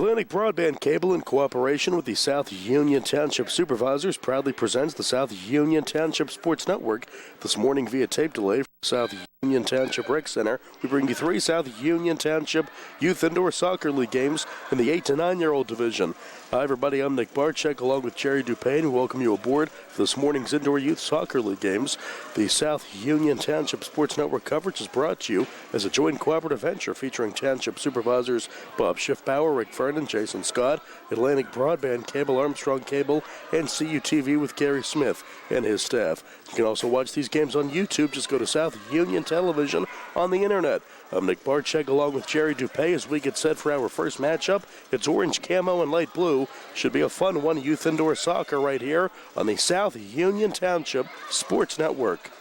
Atlantic Broadband Cable, in cooperation with the South Union Township Supervisors, proudly presents the South Union Township Sports Network. This morning, via tape delay from South Union Township Rec Center, we bring you 3 South Union Township Youth Indoor Soccer League games in the 8 to 9-year-old division. Hi, everybody. I'm Nick Barczyk, along with Jerry Dupain, who welcome you aboard for this morning's Indoor Youth Soccer League games. The South Union Township Sports Network coverage is brought to you as a joint cooperative venture featuring Township Supervisors Bob Schiffbauer, Rick Vernon, Jason Scott, Atlantic Broadband Cable, Armstrong Cable, and CUTV with Gary Smith and his staff. You can also watch these games on YouTube. Just go to South Union Television on the internet. I'm Nick Barczyk, along with Jerry Dupay, as we get set for our first matchup. It's orange camo and light blue. Should be a fun one, youth indoor soccer right here on the South Union Township Sports Network.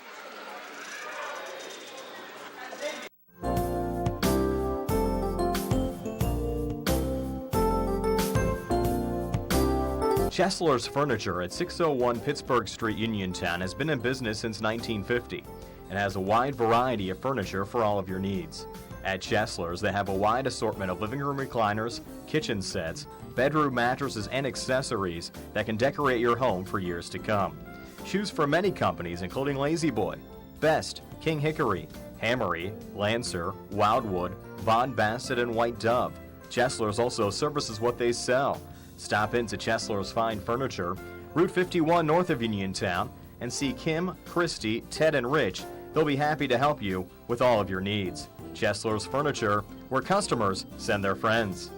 Chesler's Furniture at 601 Pittsburgh Street, Uniontown has been in business since 1950 and has a wide variety of furniture for all of your needs. At Chesler's, they have a wide assortment of living room recliners, kitchen sets, bedroom mattresses, and accessories that can decorate your home for years to come. Choose from many companies including La-Z-Boy, Best, King Hickory, Hammery, Lancer, Wildwood, Von Bassett, and White Dove. Chesler's also services what they sell. Stop into Chesler's Fine Furniture, Route 51 north of Uniontown, and see Kim, Christy, Ted, and Rich. They'll be happy to help you with all of your needs. Chesler's Furniture, where customers send their friends.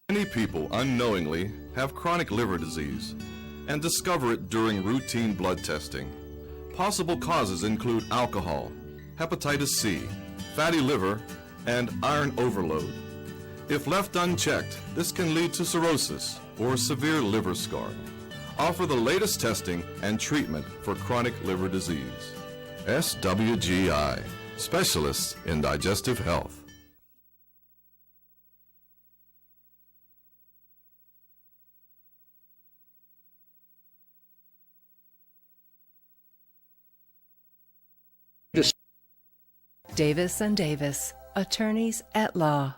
Many people unknowingly have chronic liver disease and discover it during routine blood testing. Possible causes include alcohol, hepatitis C, fatty liver, and iron overload. If left unchecked, this can lead to cirrhosis or severe liver scarring. Offer the latest testing and treatment for chronic liver disease. SWGI, specialists in digestive health. Davis & Davis, attorneys at law.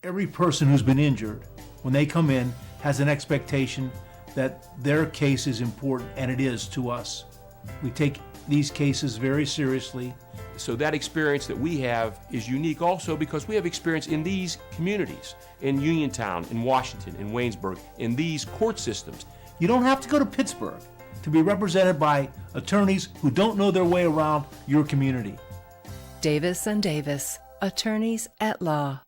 Every person who's been injured, when they come in, has an expectation that their case is important, and it is to us. We take these cases very seriously. So that experience that we have is unique also because we have experience in these communities, in Uniontown, in Washington, in Waynesburg, in these court systems. You don't have to go to Pittsburgh to be represented by attorneys who don't know their way around your community. Davis & Davis, attorneys at law.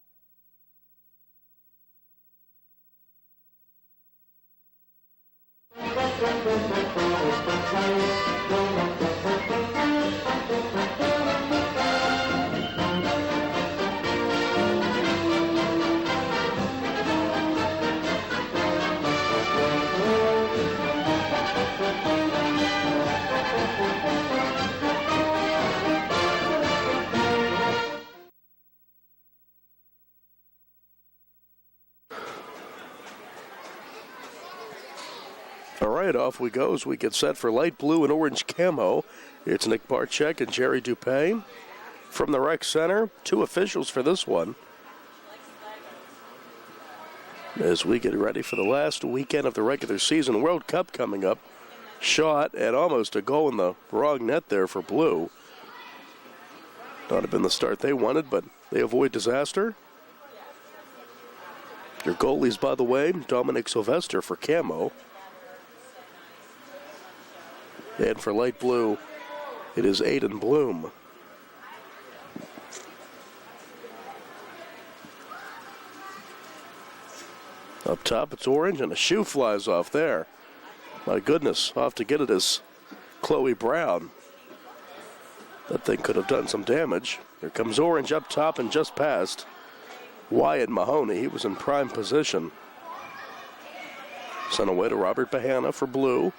All right, off we go as we get set for light blue and orange camo. It's Nick Barczyk and Jerry Dupay from the Rec Center. 2 officials for this one, as we get ready for the last weekend of the regular season. World Cup coming up. Shot at almost a goal in the wrong net there for blue. Not have been the start they wanted, but they avoid disaster. Your goalies, by the way, Dominic Sylvester for camo. And for light blue, it is Aiden Bloom. Up top, it's orange, and a shoe flies off there. My goodness, off to get it is Chloe Brown. That thing could have done some damage. Here comes orange up top and just past Wyatt Mahoney. He was in prime position. Sent away to Robert Bahana for blue.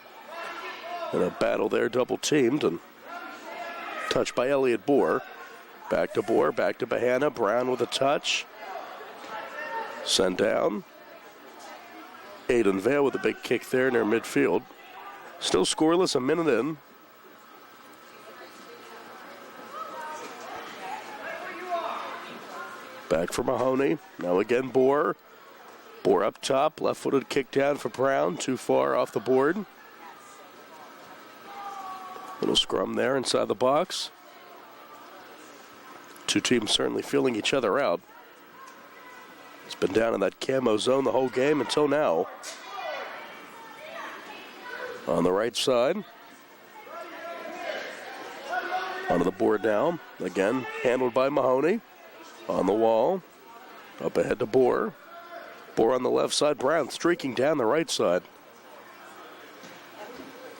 In a battle there, double teamed and touched by Elliott Bohr. Back to Bohr, back to Bahana. Brown with a touch. Sent down. Aiden Vale with a big kick there near midfield. Still scoreless, a minute in. Back for Mahoney. Now again, Bohr. Bohr up top. Left-footed kick down for Brown. Too far off the board. Little scrum there inside the box. Two teams certainly feeling each other out. It's been down in that camo zone the whole game until now. On the right side. Onto the board now. Again, handled by Mahoney. On the wall. Up ahead to Bohr. Bohr on the left side. Brown streaking down the right side.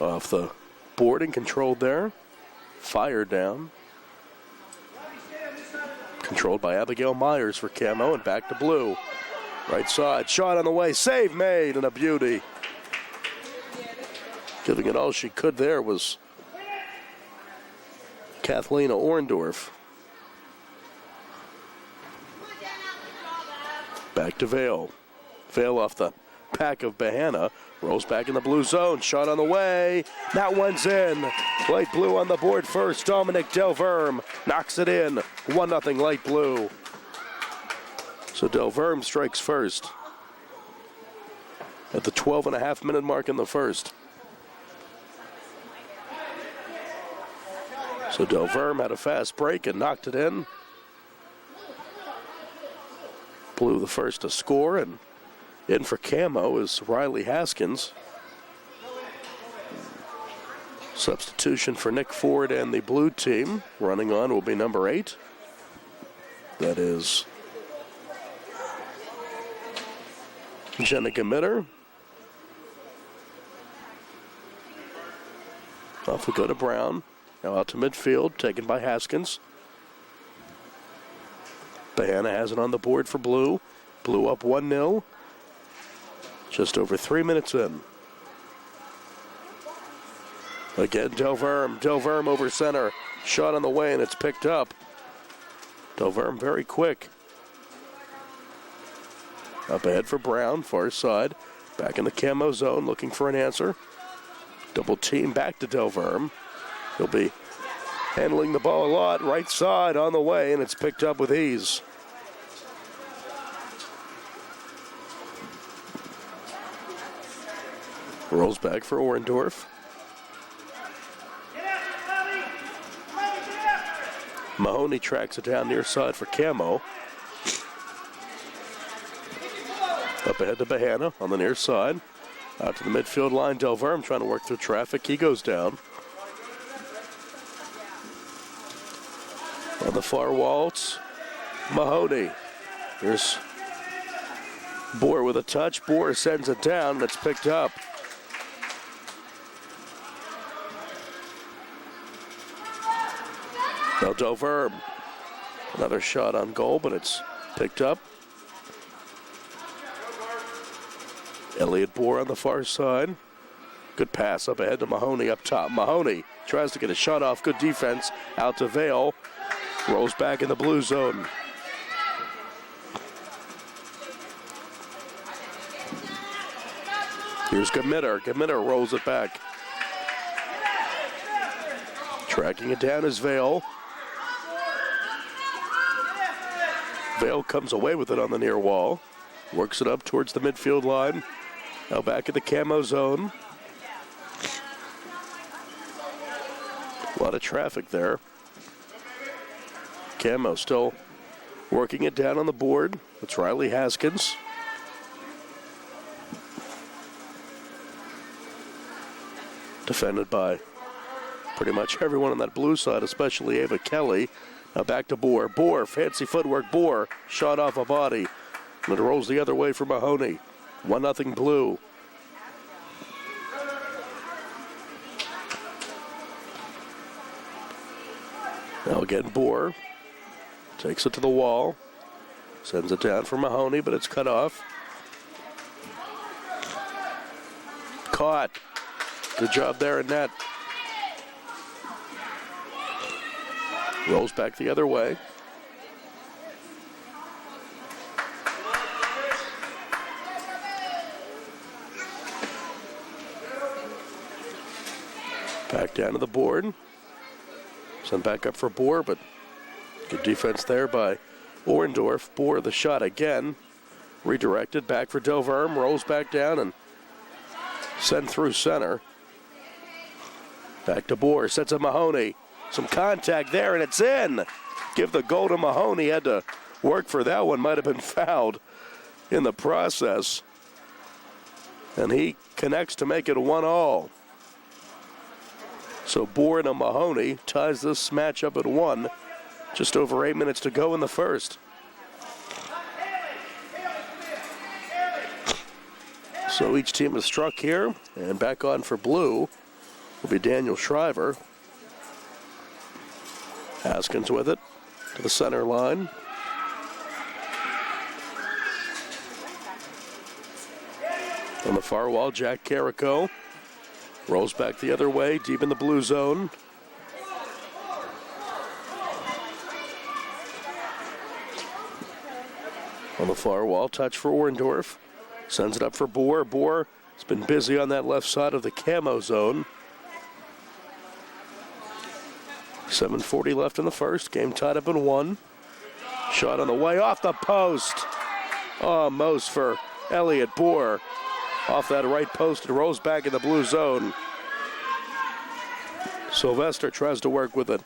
Off the board and controlled there. Fired down. Controlled by Abigail Myers for camo and back to blue. Right side. Shot on the way. Save made and a beauty. Giving it all she could there was Kathlena Orndorff. Back to Vale. Vale off the pack of Bahana. Rolls back in the blue zone. Shot on the way. That one's in. Light blue on the board first. Dominic Delverme knocks it in. 1-0 light blue. So Delverme strikes first at the 12.5-minute mark in the first. So Delverme had a fast break and knocked it in. Blue the first to score, and in for camo is Riley Haskins. Substitution for Nick Ford and the blue team. Running on will be number 8. That is Jenica Mitter. Off we go to Brown. Now out to midfield, taken by Haskins. Bahana has it on the board for Blue. Blue up 1-0. Just over 3 minutes in. Again, Delverme. Delverme over center. Shot on the way, and it's picked up. Delverme very quick. Up ahead for Brown, far side. Back in the camo zone, looking for an answer. Double team back to Delverme. He'll be handling the ball a lot. Right side on the way, and it's picked up with ease. Rolls back for Orndorff. Mahoney tracks it down near side for camo. Up ahead to Bahana on the near side. Out to the midfield line. Delverme trying to work through traffic. He goes down. On the far wall, it's Mahoney. Here's Bohr with a touch. Bohr sends it down, and it's picked up. Now Delverme. Another shot on goal, but it's picked up. Elliot Bohr on the far side. Good pass up ahead to Mahoney up top. Mahoney tries to get a shot off. Good defense. Out to Vale. Rolls back in the blue zone. Here's Gamitter. Gamitter rolls it back. Tracking it down is Vale. Vale comes away with it on the near wall. Works it up towards the midfield line. Now back at the camo zone. A lot of traffic there. Camo still working it down on the board. It's Riley Haskins. Defended by pretty much everyone on that blue side, especially Ava Kelly. Now back to Bohr. Bohr, fancy footwork. Bohr, shot off a body. And it rolls the other way for Mahoney. 1-0 blue. Now again, Bohr takes it to the wall. Sends it down for Mahoney, but it's cut off. Caught. Good job there in net. Rolls back the other way. Back down to the board. Sent back up for Boer, but good defense there by Orndorff. Boer the shot again. Redirected back for Delverme. Rolls back down and sent through center. Back to Boer. Sets up Mahoney. Some contact there, and it's in. Give the goal to Mahoney. Had to work for that one. Might have been fouled in the process. And he connects to make it 1-1. So Boer and Mahoney ties this match up at 1. Just over 8 minutes to go in the first. So each team is struck here, and back on for blue will be Daniel Shriver. Haskins with it to the center line. On the far wall, Jack Carrico rolls back the other way, deep in the blue zone. On the far wall, touch for Orndorff. Sends it up for Boer. Boer has been busy on that left side of the camo zone. 7:40 left in the first. Game tied up in 1. Shot on the way off the post. Almost for Elliot Boer. Off that right post and rolls back in the blue zone. Sylvester tries to work with it.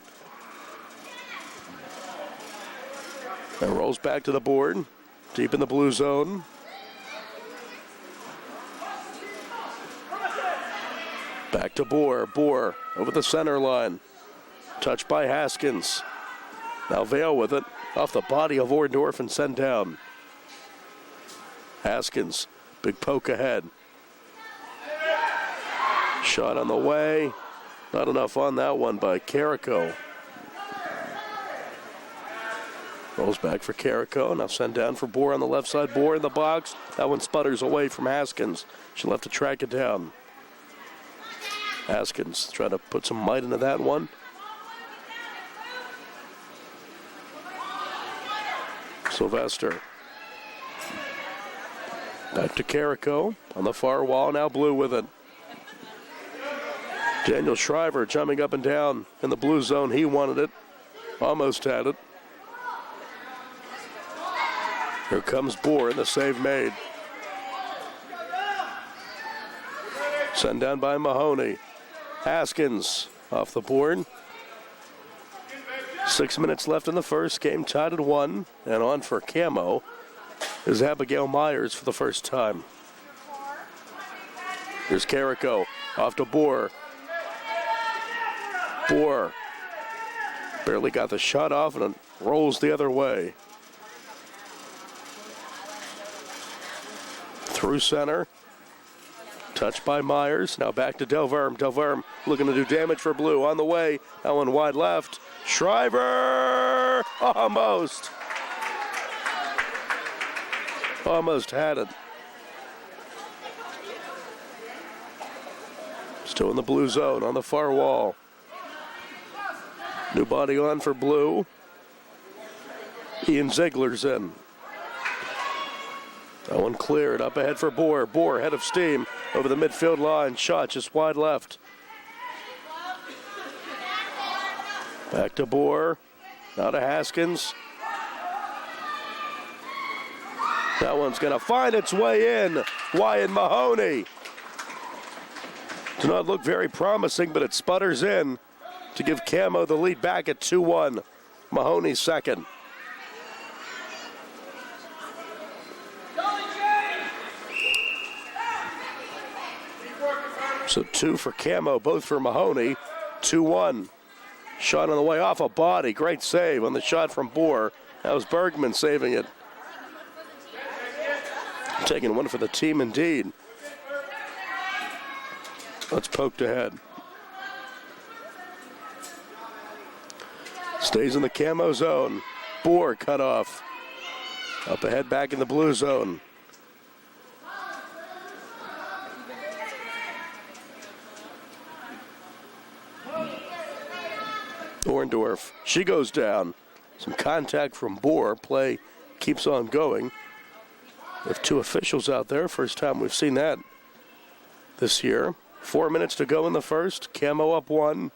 And rolls back to the board. Deep in the blue zone. Back to Boer. Boer over the center line. Touched by Haskins. Now Vale with it. Off the body of Orndorff and sent down. Haskins. Big poke ahead. Shot on the way. Not enough on that one by Carrico. Rolls back for Carrico. Now sent down for Boer on the left side. Boer in the box. That one sputters away from Haskins. She'll have to track it down. Haskins trying to put some might into that one. Sylvester. Back to Carrico on the far wall. Now blue with it. Daniel Shriver jumping up and down in the blue zone. He wanted it. Almost had it. Here comes Boer and the save made. Sent down by Mahoney. Haskins off the board. 6 minutes left in the first. Game tied at 1. And on for camo is Abigail Myers for the first time. Here's Carrico off to Boer. Boer barely got the shot off and it rolls the other way. Through center. Touched by Myers. Now back to Delverme. Delverme looking to do damage for blue. On the way. That one wide left. Shriver! Almost. Almost had it. Still in the blue zone on the far wall. New body on for blue. Ian Ziegler's in. That one cleared up ahead for Boer. Boer head of steam over the midfield line. Shot just wide left. Back to Boer. Now to Haskins. That one's going to find its way in. Wyatt Mahoney. Does not look very promising, but it sputters in to give Camo the lead back at 2-1. Mahoney second. So 2 for Camo, both for Mahoney. 2-1. Shot on the way off a body. Great save on the shot from Boer. That was Bergman saving it. Taking one for the team indeed. That's poked ahead. Stays in the camo zone. Boer cut off. Up ahead back in the blue zone. Orndorff, she goes down. Some contact from Boer. Play keeps on going. We have 2 officials out there. First time we've seen that this year. 4 minutes to go in the first. Camo up 1.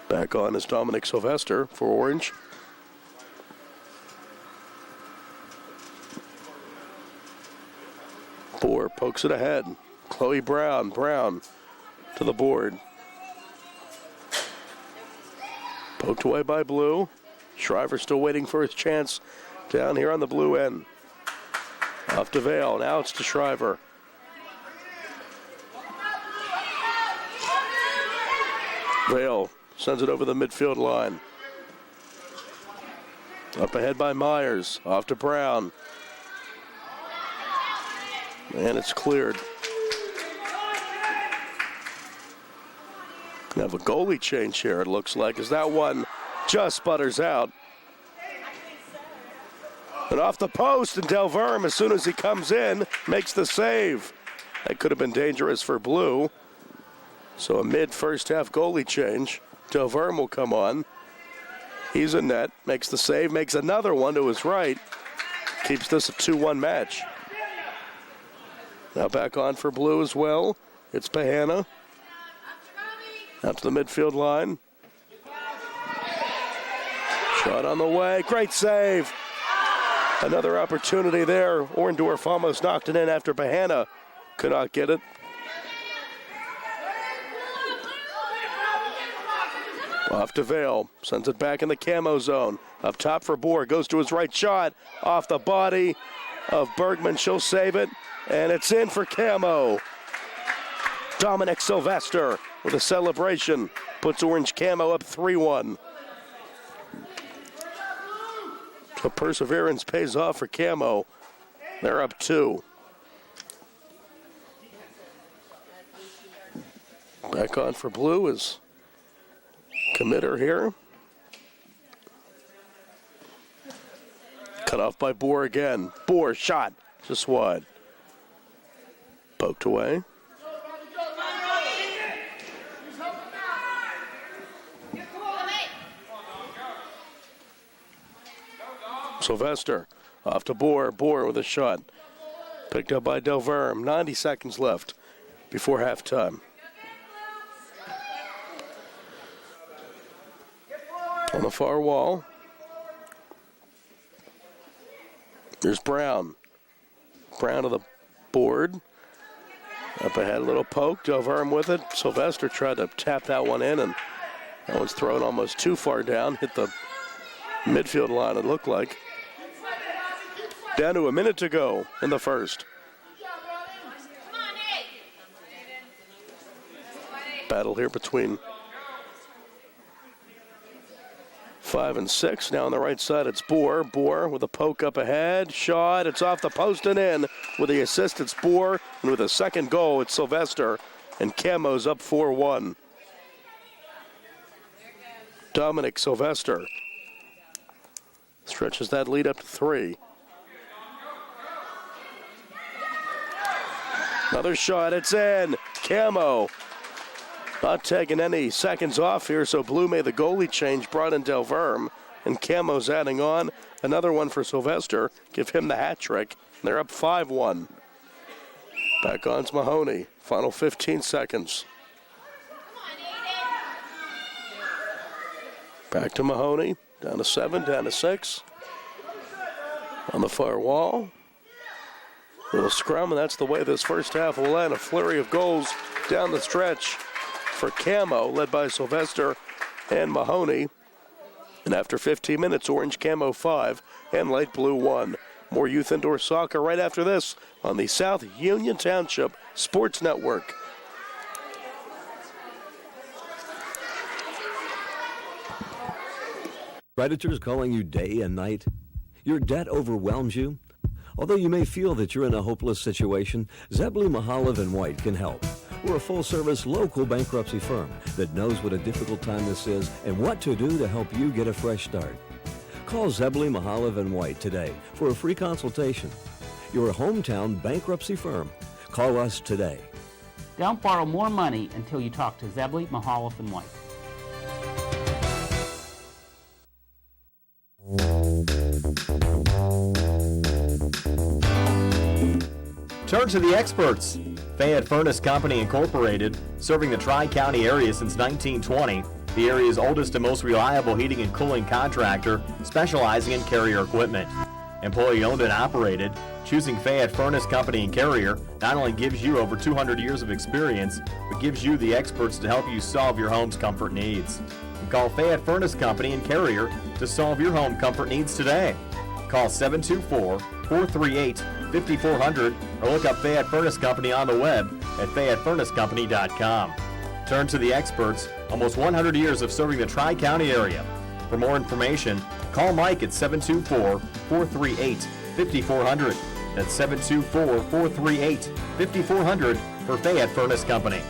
Back on is Dominic Sylvester for Orange. Boer pokes it ahead. Chloe Brown. Brown to the board. Poked away by Blue. Shriver still waiting for his chance down here on the blue end. Off to Vale. Now it's to Shriver. Vale sends it over the midfield line. Up ahead by Myers. Off to Brown. And it's cleared. We have a goalie change here, it looks like, as that one just sputters out. And off the post, and Delverme, as soon as he comes in, makes the save. That could have been dangerous for Blue. So a mid-first half goalie change. Delverme will come on. He's in net, makes the save, makes another one to his right. Keeps this a 2-1 match. Now back on for Blue as well. It's Pahana. Out to the midfield line. Shot on the way. Great save. Another opportunity there. Orndorff almost knocked it in after Pahana could not get it. Off to Vale. Sends it back in the camo zone. Up top for Boer. Goes to his right shot. Off the body of Bergman. She'll save it. And it's in for camo. Dominic Sylvester with a celebration. Puts Orange Camo up 3-1. So perseverance pays off for Camo. They're up 2. Back on for Blue is Committer here. Cut off by Boer again. Boer shot just wide. Poked away. Sylvester off to Boer. Boer with a shot. Picked up by Delverme. 90 seconds left before halftime. On the far wall, there's Brown. Brown to the board. Up ahead, a little poke. Delverme with it. Sylvester tried to tap that one in, and that one's thrown almost too far down. Hit the midfield line, it looked like. Down to a minute to go in the first. Battle here between 5 and 6. Now on the right side, it's Boer. Boer with a poke up ahead. Shot. It's off the post and in. With the assist, it's Boer. And with a second goal, it's Sylvester. And Camo's up 4-1. Dominic Sylvester stretches that lead up to 3. Another shot. It's in. Camo not taking any seconds off here, so Blue made the goalie change, brought in Delverme, and Camo's adding on another one for Sylvester. Give him the hat trick. They're up 5-1. Back on's Mahoney. Final 15 seconds. Back to Mahoney. Down to 7, down to 6. On the far wall. Little scrum, and that's the way this first half will end. A flurry of goals down the stretch for Camo, led by Sylvester and Mahoney. And after 15 minutes, Orange Camo 5 and Light Blue 1. More youth indoor soccer right after this on the South Union Township Sports Network. Creditors calling you day and night? Your debt overwhelms you? Although you may feel that you're in a hopeless situation, Zebley, Mahalev & White can help. We're a full-service local bankruptcy firm that knows what a difficult time this is and what to do to help you get a fresh start. Call Zebley, Mahalev & White today for a free consultation. You're a hometown bankruptcy firm. Call us today. Don't borrow more money until you talk to Zebley, Mahalev & White. Turn to the experts. Fayette Furnace Company Incorporated, serving the Tri-County area since 1920, the area's oldest and most reliable heating and cooling contractor, specializing in Carrier equipment. Employee owned and operated, choosing Fayette Furnace Company and Carrier not only gives you over 200 years of experience, but gives you the experts to help you solve your home's comfort needs. Call Fayette Furnace Company and Carrier to solve your home comfort needs today. Call 724-438-5400 or look up Fayette Furnace Company on the web at FayetteFurnaceCompany.com. Turn to the experts, almost 100 years of serving the Tri-County area. For more information, call Mike at 724-438-5400. That's 724-438-5400 for Fayette Furnace Company.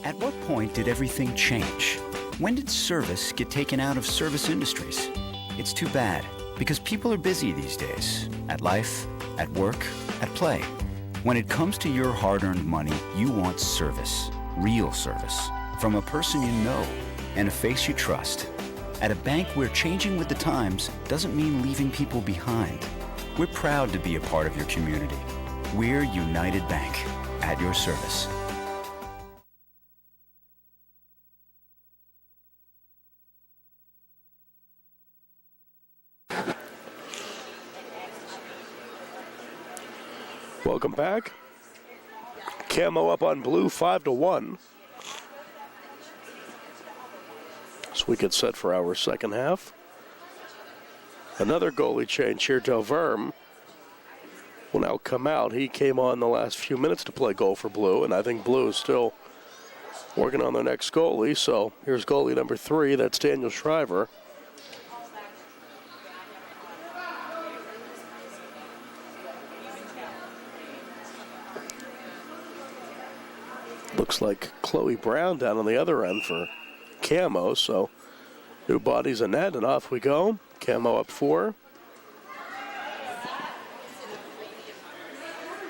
At what point did everything change? When did service get taken out of service industries? It's too bad, because people are busy these days. At life, at work, at play. When it comes to your hard-earned money, you want service. Real service. From a person you know and a face you trust. At a bank where changing with the times doesn't mean leaving people behind. We're proud to be a part of your community. We're United Bank, at your service. Welcome back. Camo up on Blue 5-1. So we get set for our second half. Another goalie change here. Del Verme will now come out. He came on the last few minutes to play goal for Blue, and I think Blue is still working on their next goalie. So here's goalie number 3. That's Daniel Shriver. Looks like Chloe Brown down on the other end for Camo. So new bodies in net, and off we go. Camo up 4.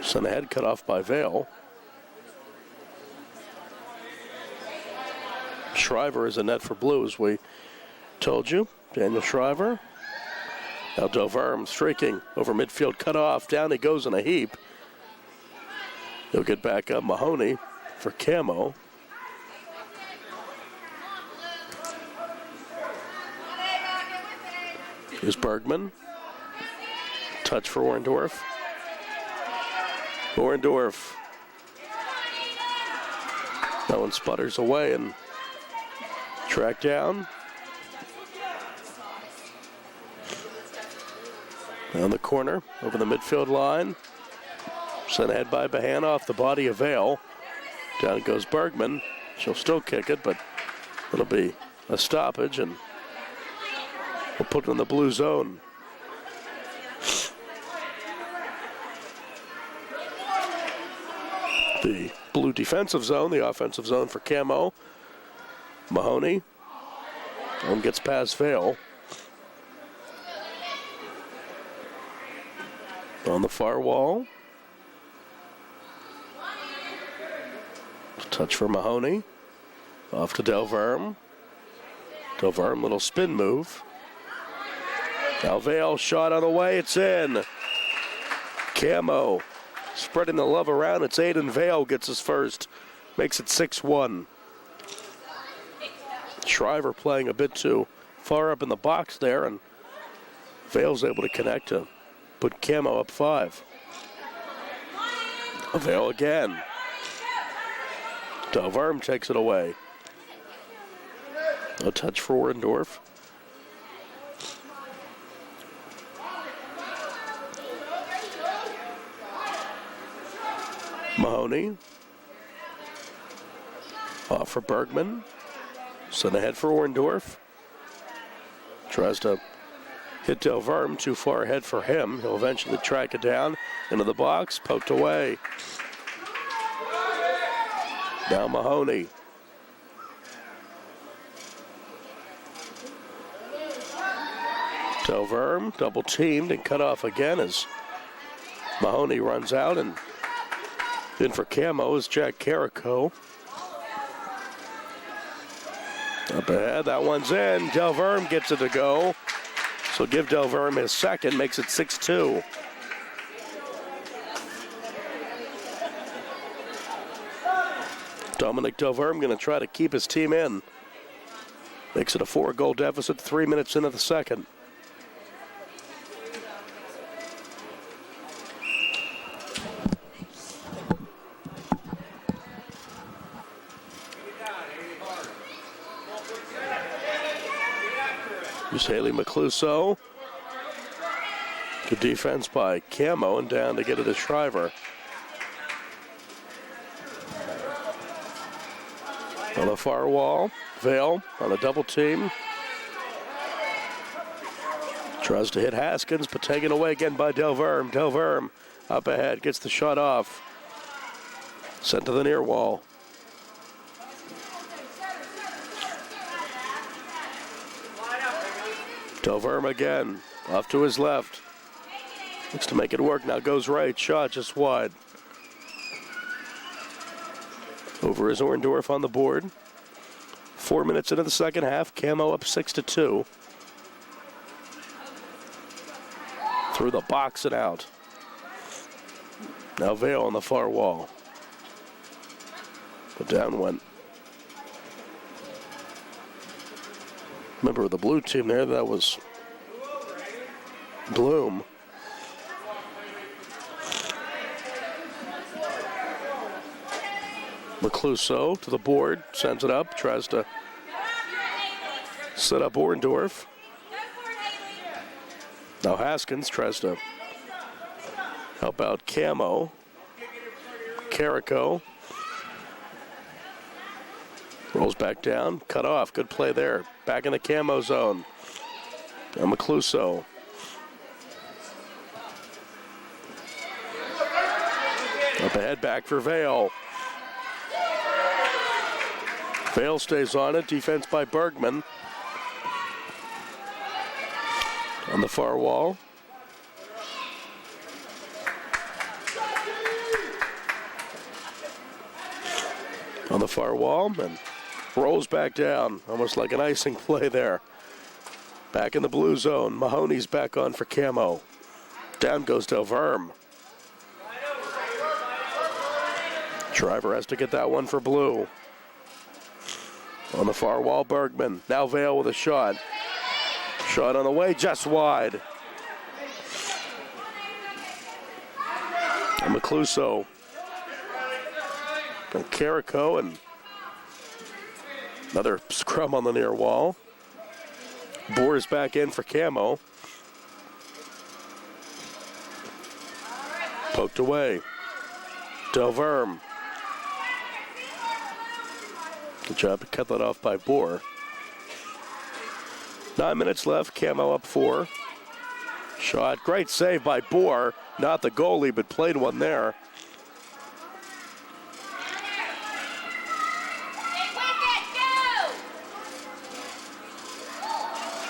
Sent ahead, cut off by Vale. Shriver is a net for Blue, as we told you. Daniel Shriver. Now Del Verme streaking over midfield, cut off. Down he goes in a heap. He'll get back up. Mahoney for Camo. Here's Bergman. Touch for Orendorf. Orendorf. That one sputters away and tracked down. Down the corner, over the midfield line. Sent ahead by Behan off the body of Vale. Down goes Bergman. She'll still kick it, but it'll be a stoppage, and we'll put it in the blue zone. The blue defensive zone, the offensive zone for Camo. Mahoney. One gets past Vale. On the far wall. Touch for Mahoney. Off to Del Verme. Del Verme, little spin move. Now Vale, shot on the way, it's in. Camo spreading the love around. It's Aiden Vale gets his first makes it 6-1. Shriver playing a bit too far up in the box there, and Vale's able to connect to put Camo up 5. Vale again. Delverme takes it away. A touch for Orendorff. Mahoney. Off for Bergman. Send ahead for Orendorff. Tries to hit Delverme, too far ahead for him. He'll eventually track it down into the box, poked away. Now Mahoney. Delverme double teamed and cut off again as Mahoney runs out, and in for Camo is Jack Carrico. Up ahead, that one's in. Delverme gets it to go. So give Delverme his second, makes it 6-2. Dominic Delverme going to try to keep his team in. Makes it a 4-goal deficit 3 minutes into the second. Here's Haley McCluso. Good defense by Camo, and down to get it to Shriver. On the far wall, Vale on a double team. Tries to hit Haskins, but taken away again by Delverme. Delverme up ahead, gets the shot off. Sent to the near wall. Delverme again, off to his left. Looks to make it work, now goes right, shot just wide. Over is Orendorff on the board. 4 minutes into the second half, Camo up 6-2. Through the box and out. Now Vale on the far wall. But down went. Member of the blue team there, that was Bloom. McCluso to the board, sends it up, tries to set up Orendorff. Now Haskins tries to help out Camo. Carrico rolls back down, cut off, good play there. Back in the Camo zone. Now McCluso. Up ahead, back for Vale. Vale stays on it, defense by Bergman. On the far wall. On the far wall, and rolls back down, almost like an icing play there. Back in the blue zone, Mahoney's back on for Camo. Down goes Delverme. Shriver has to get that one for blue. On the far wall, Bergman. Now Vale with a shot. Shot on the way, just wide. And McCluso. And Carrico, and another scrum on the near wall. Boers back in for Camo. Poked away. Delverme. Good job to cut that off by Boer. 9 minutes left, Camo up 4. Shot, great save by Boer. Not the goalie, but played one there.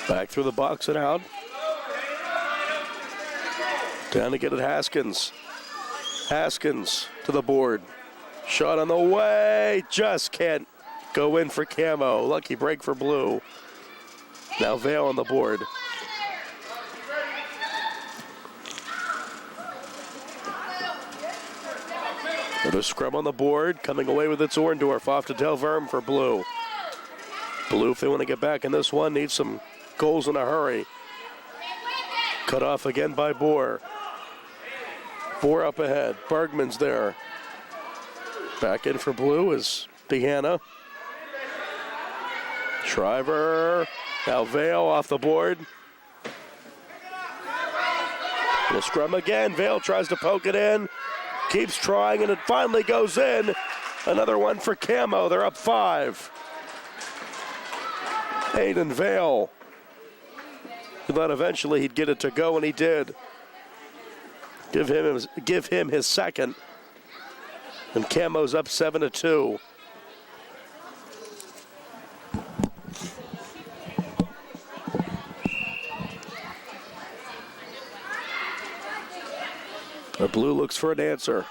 Back through the box and out. Down to get it Haskins. Haskins to the board. Shot on the way. Just can't go in for Camo. Lucky break for blue. Now Vale on the board. Another scrum on the board. Coming away with its Orndorff off to Del Verme for Blue. Blue, if they want to get back in this one, needs some goals in a hurry. Cut off again by Bohr. Bohr up ahead. Bergman's there. Back in for Blue is Dehanna. Shriver. Now Vale off the board. Will scrum again. Vale tries to poke it in. Keeps trying, and it finally goes in. Another one for Camo. They're up 5. Aiden Vale. He thought eventually he'd get it to go, and he did. Give him his second. And Camo's up 7-2. The Blue looks for an answer.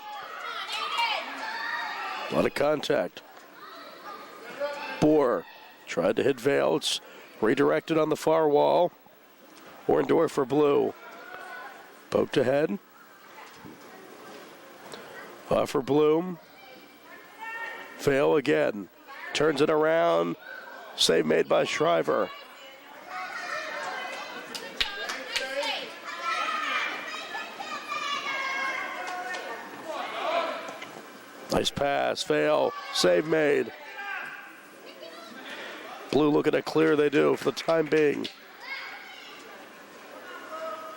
A lot of contact. Bohr tried to hit Vale. It's redirected on the far wall. Orndorff for Blue. Poked ahead. Off for Bloom. Vale again. Turns it around. Save made by Shriver. Nice pass. Vale. Save made. Blue looking to clear. They do for the time being.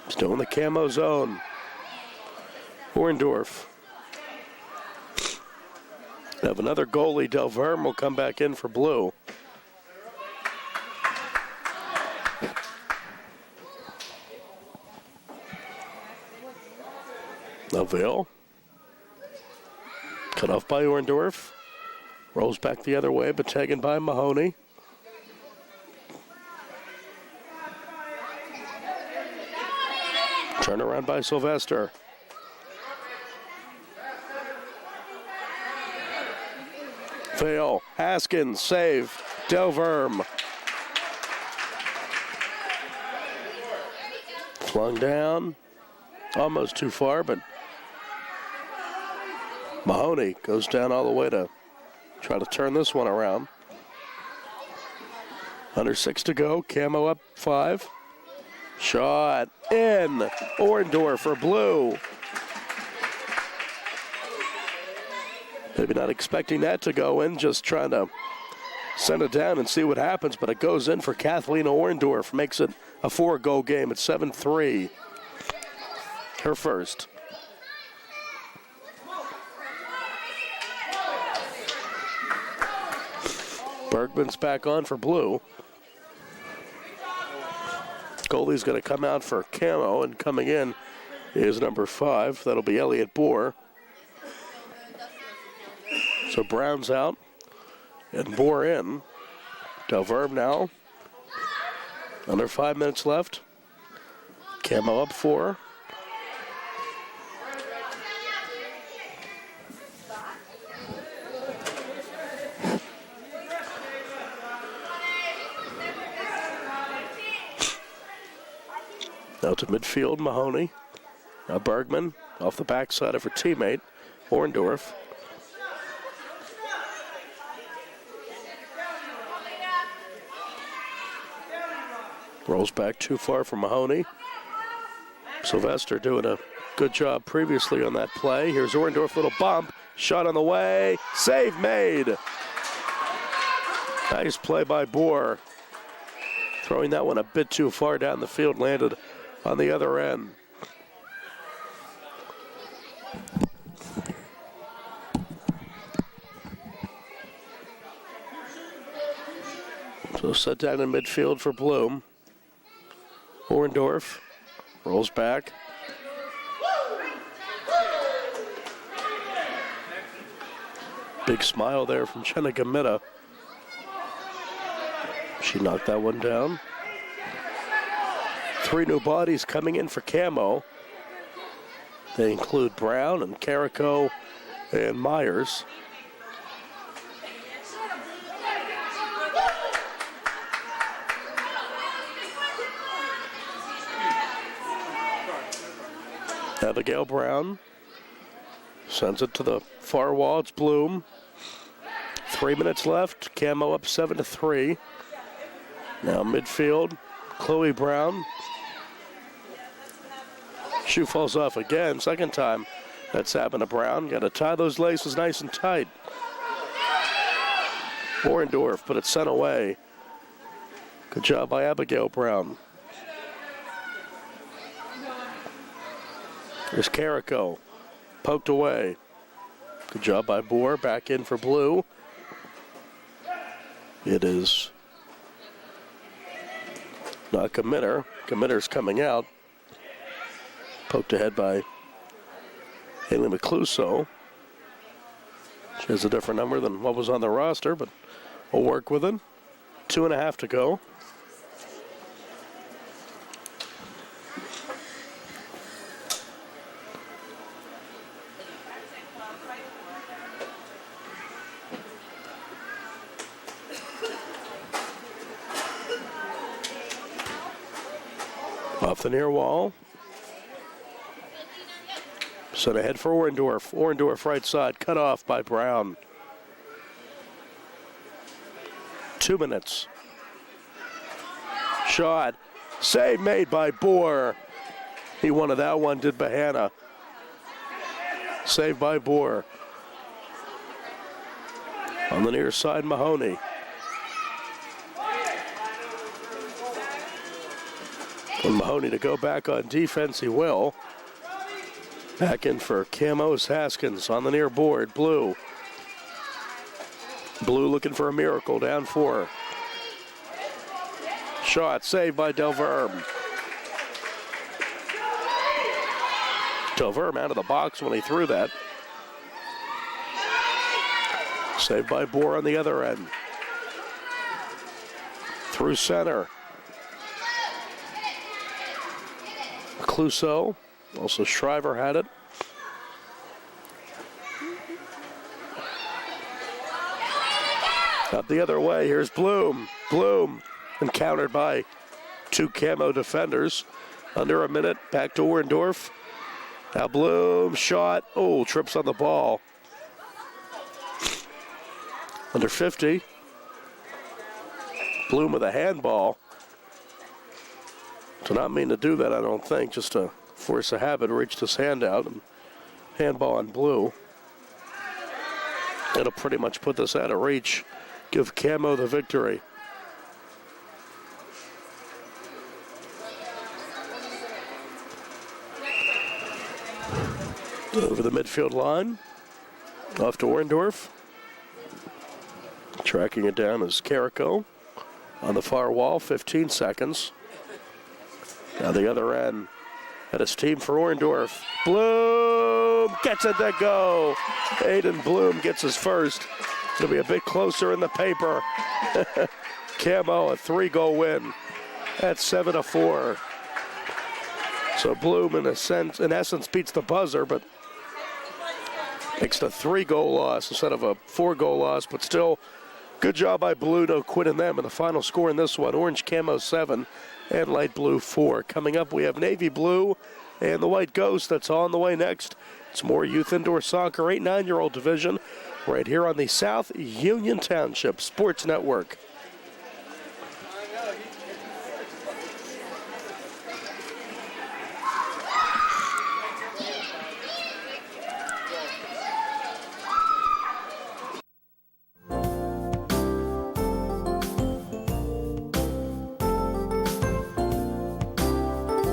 Still in the Camo zone. Orndorff. Have another goalie. Del Verme will come back in for Blue. Now Vale. Cut off by Orndorff. Rolls back the other way, but taken by Mahoney. Turn around by Sylvester. Vale. Haskins. Save. Del Verme. Flung down. Almost too far, but Mahoney goes down all the way to try to turn this one around. Under 6 to go. Camo up 5. Shot in. Orndorff for Blue. Maybe not expecting that to go in, just trying to send it down and see what happens, but it goes in for Kathleen Orndorff. Makes it a 4-goal game at 7-3. Her first. Bergman's back on for Blue. Goalie's going to come out for Camo, and coming in is number 5. That'll be Elliot Bohr. So Brown's out and Bohr in. Del Verme now. Under 5 minutes left. Camo up 4. Now to midfield, Mahoney. Now Bergman off the backside of her teammate, Orndorff. Rolls back too far for Mahoney. Sylvester doing a good job previously on that play. Here's Orndorff, little bump. Shot on the way. Save made. Nice play by Bohr. Throwing that one a bit too far down the field. Landed on the other end. So set down in midfield for Bloom. Orndorff rolls back. Big smile there from Jenna Gamitta. She knocked that one down. 3 new bodies coming in for Camo. They include Brown and Carrico and Myers. Abigail Brown, Sends it to the far wall. It's Bloom. 3 minutes left. Camo up 7-3. Now midfield. Chloe Brown. Shoe falls off again. Second time that's happened to Brown. Got to tie those laces nice and tight. Orendorf, but it's sent away. Good job by Abigail Brown. There's Carrico. Poked away. Good job by Boer. Back in for Blue. It is not Committer. Committer's coming out. Poked ahead by Haley McCluso. She has a different number than what was on the roster, but we'll work with it. 2.5 to go. Off the near wall. Set ahead for Orendorf. Orendorf right side, cut off by Brown. 2 minutes. Shot. Save made by Boer. He wanted that one, did Bahana. Save by Boer. On the near side, Mahoney. And Mahoney to go back on defense, he will. Back in for Camos Haskins on the near board. Blue. Blue looking for a miracle, down 4. Shot saved by Delverme. Delverme out of the box when he threw that. Saved by Boer on the other end. Through center. Clouseau. Also Shriver had it. Up the other way, here's Bloom. Bloom encountered by 2 Camo defenders. Under a minute, back to Orendorf. Now Bloom, shot. Oh, trips on the ball. Under 50. Bloom with a handball. Did not mean to do that, I don't think. Just to force a habit, reached his hand out and handball on Blue. It'll pretty much put this out of reach. Give Camo the victory. Over the midfield line. Off to Orendorf. Tracking it down is Carrico. On the far wall, 15 seconds. Now the other end. At his team for Orendorf. Bloom gets it to go. Aiden Bloom gets his first. It'll be a bit closer in the paper. Camo, a 3-goal win. That's 7-4. So Bloom, in essence, beats the buzzer, but makes it a 3-goal loss instead of a 4-goal loss. But still, good job by Blue to quitting them. And the final score in this one: Orange Camo 7 and Light Blue 4. Coming up, we have Navy Blue and the White Ghost. That's on the way next. It's more youth indoor soccer, 8-9-year-old division, right here on the South Union Township Sports Network.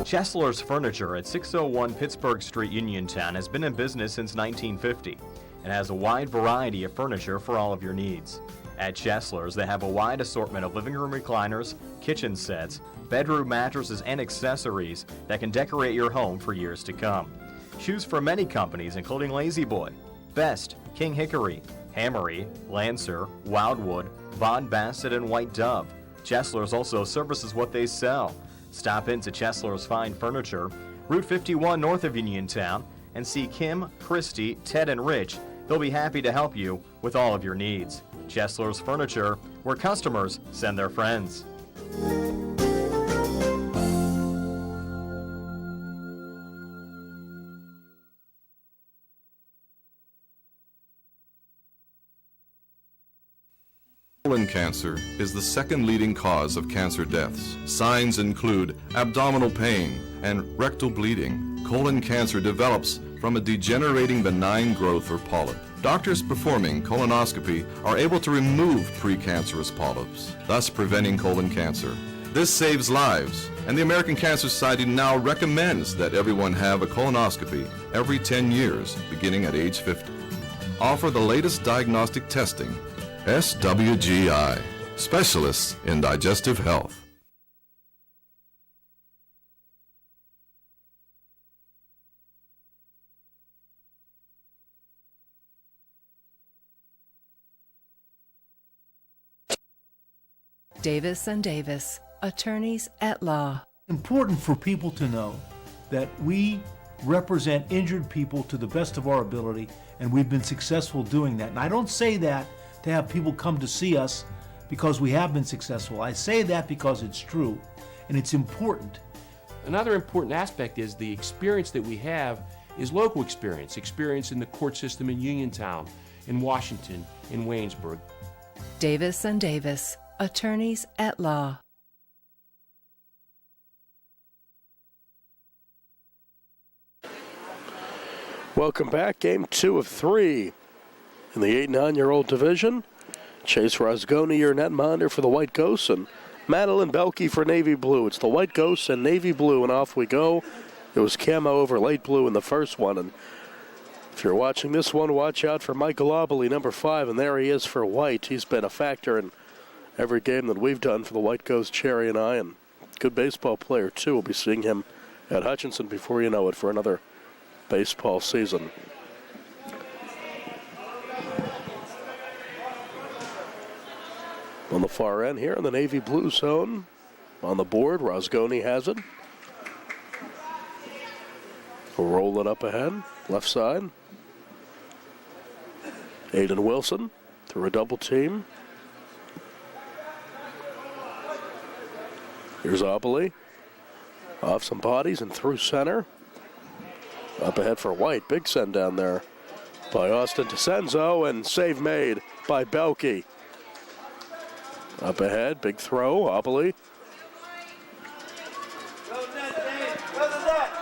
Chesler's Furniture at 601 Pittsburgh Street, Uniontown has been in business since 1950 and has a wide variety of furniture for all of your needs. At Chesler's, they have a wide assortment of living room recliners, kitchen sets, bedroom mattresses, and accessories that can decorate your home for years to come. Choose from many companies including Lazy Boy, Best, King Hickory, Hammery, Lancer, Wildwood, Von Bassett, and White Dove. Chesler's also services what they sell. Stop into Chesler's Fine Furniture, Route 51 north of Uniontown, and see Kim, Christy, Ted, and Rich. They'll be happy to help you with all of your needs. Chesler's Furniture, where customers send their friends. cancer is the second leading cause of cancer deaths. Signs include abdominal pain and rectal bleeding. Colon cancer develops from a degenerating benign growth or polyp. Doctors performing colonoscopy are able to remove precancerous polyps, thus preventing colon cancer. This saves lives, and the American Cancer Society now recommends that everyone have a colonoscopy every 10 years, beginning at age 50. Offer the latest diagnostic testing. SWGI, specialists in digestive health. Davis and Davis, attorneys at law. Important for people to know that we represent injured people to the best of our ability, and we've been successful doing that. And I don't say that to have people come to see us because we have been successful. I say that because it's true, and it's important. Another important aspect is the experience that we have is local experience in the court system in Uniontown, in Washington, in Waynesburg. Davis and Davis, attorneys at law. Welcome back. Game 2 of 3 in the 8-9-year-old division. Chase Rosgoni, your netminder for the White Ghosts, and Madeline Belke for Navy Blue. It's the White Ghosts and Navy Blue, and off we go. It was camo over light blue in the first one, and if you're watching this one, watch out for Michael Obley, number 5, and there he is for White. He's been a factor in every game that we've done for the White Ghosts, Cherry and I, and good baseball player, too. We'll be seeing him at Hutchinson before you know it for another baseball season. On the far end here in the Navy Blue zone, on the board, Rosgoni has it. We'll roll it up ahead, left side. Aiden Wilson through a double team. Here's Obley. Off some bodies and through center. Up ahead for White. Big send down there by Austin DeCenzo, and save made by Belke. Up ahead, big throw, Obley.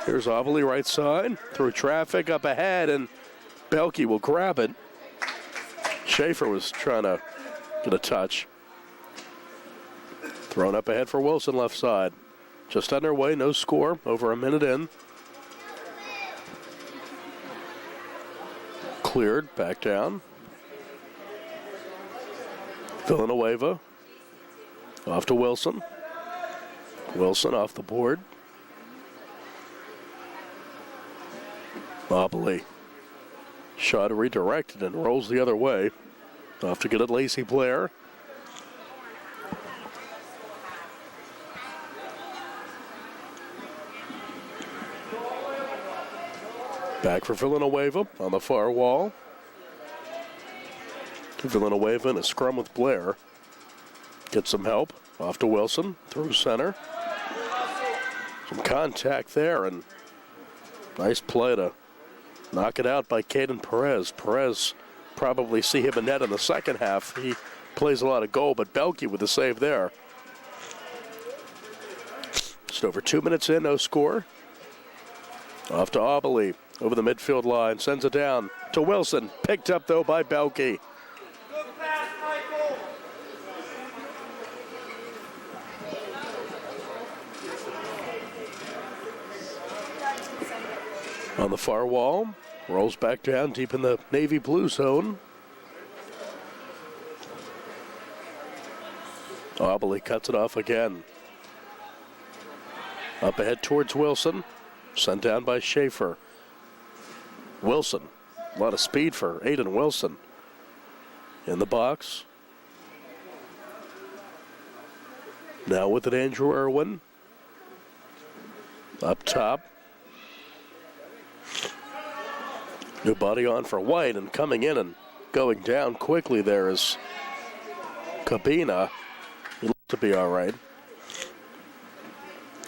Here's Obley right side, through traffic, up ahead, and Belke will grab it. Schaefer was trying to get a touch. Thrown up ahead for Wilson left side. Just underway, no score, over a minute in. Cleared, back down. Villanueva. Off to Wilson. Wilson off the board. Obley. Shot redirected and rolls the other way. Off to get it, Lacey Blair. Back for Villanueva on the far wall. Villanueva in a scrum with Blair. Gets some help. Off to Wilson, through center. Some contact there, and nice play to knock it out by Caden Perez. Perez probably see him in net in the second half. He plays a lot of goal, but Belke with the save there. Just over 2 minutes in, no score. Off to Obley. Over the midfield line, sends it down to Wilson. Picked up, though, by Belke. On the far wall, rolls back down deep in the Navy Blue zone. Obley cuts it off again. Up ahead towards Wilson. Sent down by Schaefer. Wilson, a lot of speed for Aiden Wilson. In the box. Now with it, Andrew Irwin. Up top. New body on for White, and coming in and going down quickly there is Cabina. He looks to be all right.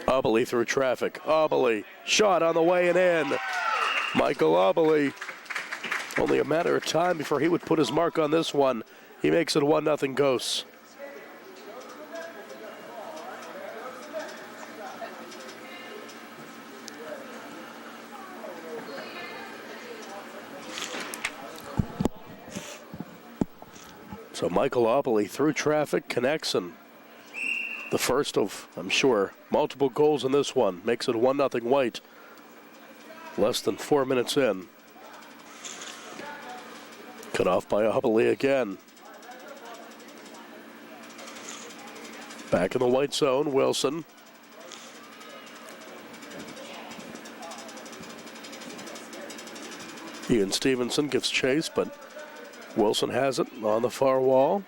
Obley through traffic. Obley, shot on the way and in. Michael Obley, only a matter of time before he would put his mark on this one. He makes it 1-0 Ghosts. So Michael Opley through traffic, connects, and the first of, I'm sure, multiple goals in this one. Makes it 1-0 White. Less than 4 minutes in. Cut off by Opley again. Back in the White zone, Wilson. Ian Stevenson gives chase, but Wilson has it on the far wall.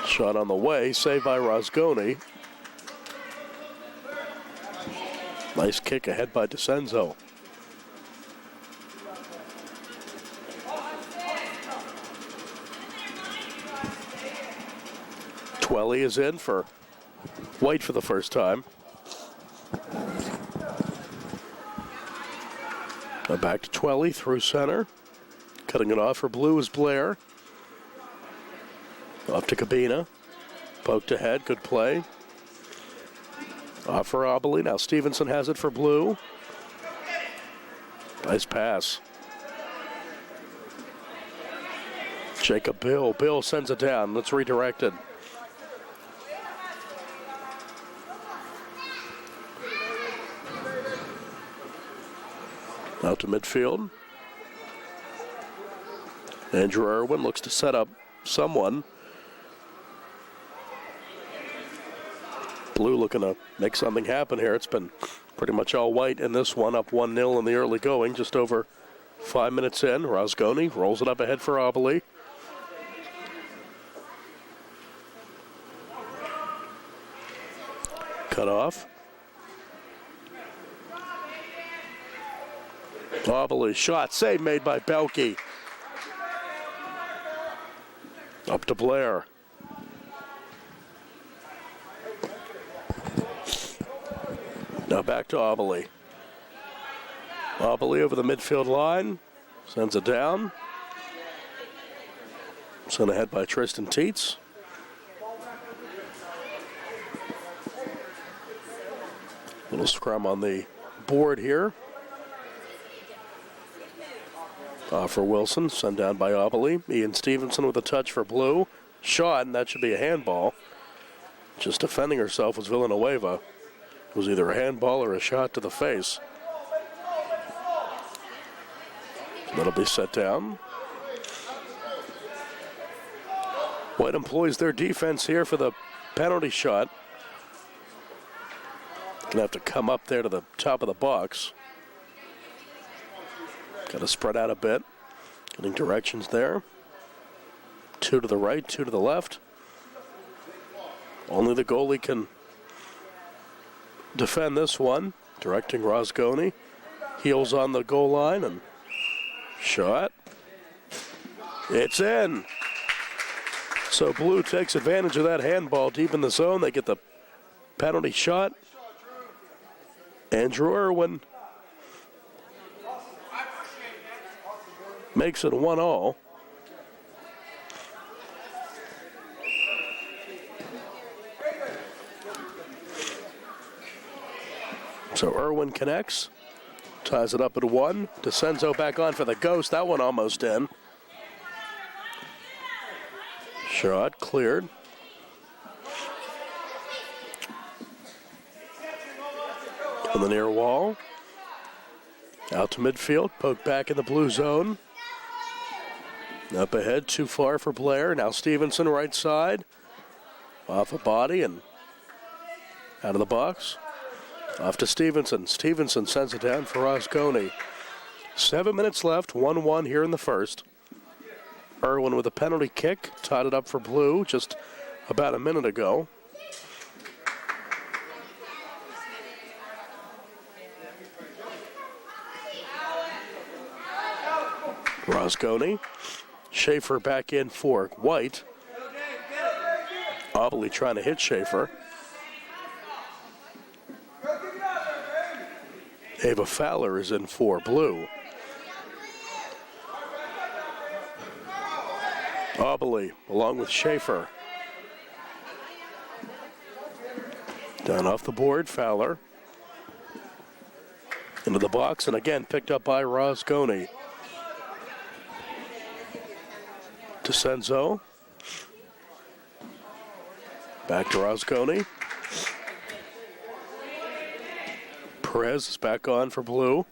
Shot on the way, saved by Rosgoni. Nice kick ahead by DeCenzo. Twelly is in for White for the first time. Now back to Twelly through center. Cutting it off for Blue is Blair. Off to Cabina. Poked ahead, good play. Off for Opley. Now Stevenson has it for Blue. Nice pass. Jacob Bill. Bill sends it down. Let's redirect it. Out to midfield. Andrew Irwin looks to set up someone. Blue looking to make something happen here. It's been pretty much all White in this one, up 1-0 in the early going, just over 5 minutes in. Rosgoni rolls it up ahead for Opley. Cut off. Opley shot, save made by Belke. Up to Blair. Now back to Opley. Opley over the midfield line. Sends it down. Sent ahead by Tristan Teets. Little scrum on the board here. For Wilson, sent down by Opley. Ian Stevenson with a touch for Blue. Shot, and that should be a handball. Just defending herself was Villanueva. It was either a handball or a shot to the face. That'll be set down. White employs their defense here for the penalty shot. Gonna have to come up there to the top of the box. Got to spread out a bit. Getting directions there. 2 to the right, 2 to the left. Only the goalie can defend this one. Directing Rosgoni. Heels on the goal line and shot. It's in. So Blue takes advantage of that handball deep in the zone. They get the penalty shot. Andrew Irwin makes it 1-1. So Irwin connects, ties it up at 1. DeCenzo back on for the ghost. That one almost in. Shot cleared. On the near wall. Out to midfield, poked back in the blue zone. Up ahead, too far for Blair. Now Stevenson right side. Off a body and out of the box. Off to Stevenson. Stevenson sends it down for Rosgoni. 7 minutes left, 1-1 here in the first. Irwin with a penalty kick, tied it up for Blue just about a minute ago. Rosgoni. Schaefer back in for White. Opley trying to hit Schaefer. Ava Fowler is in for Blue. Opley along with Schaefer. Down off the board, Fowler. Into the box, and again picked up by Rosgoni. DeCenzo. Back to Rosconi. Perez is back on for blue.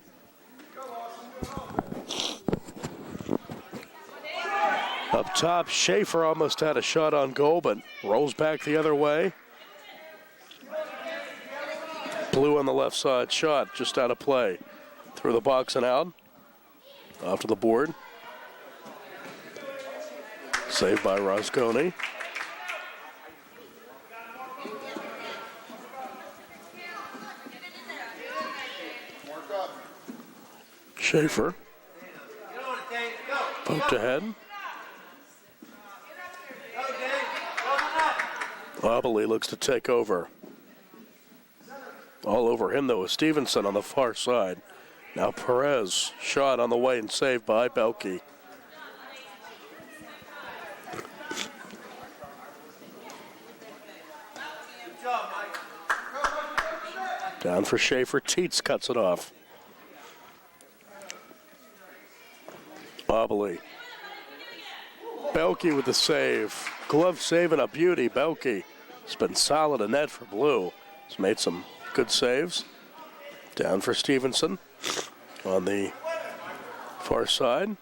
Up top, Schaefer almost had a shot on goal, but rolls back the other way. Blue on the left side, shot just out of play. Through the box and out. Off to the board. Saved by Rosconi. Schaefer. Poked ahead. Wobbly looks to take over. All over him, though, is Stevenson on the far side. Now Perez, shot on the way and saved by Belke. Down for Schaefer. Tietz cuts it off. Wobbly. Belke with the save. Glove save and a beauty. Belke has been solid in net for blue. He's made some good saves. Down for Stevenson on the far side.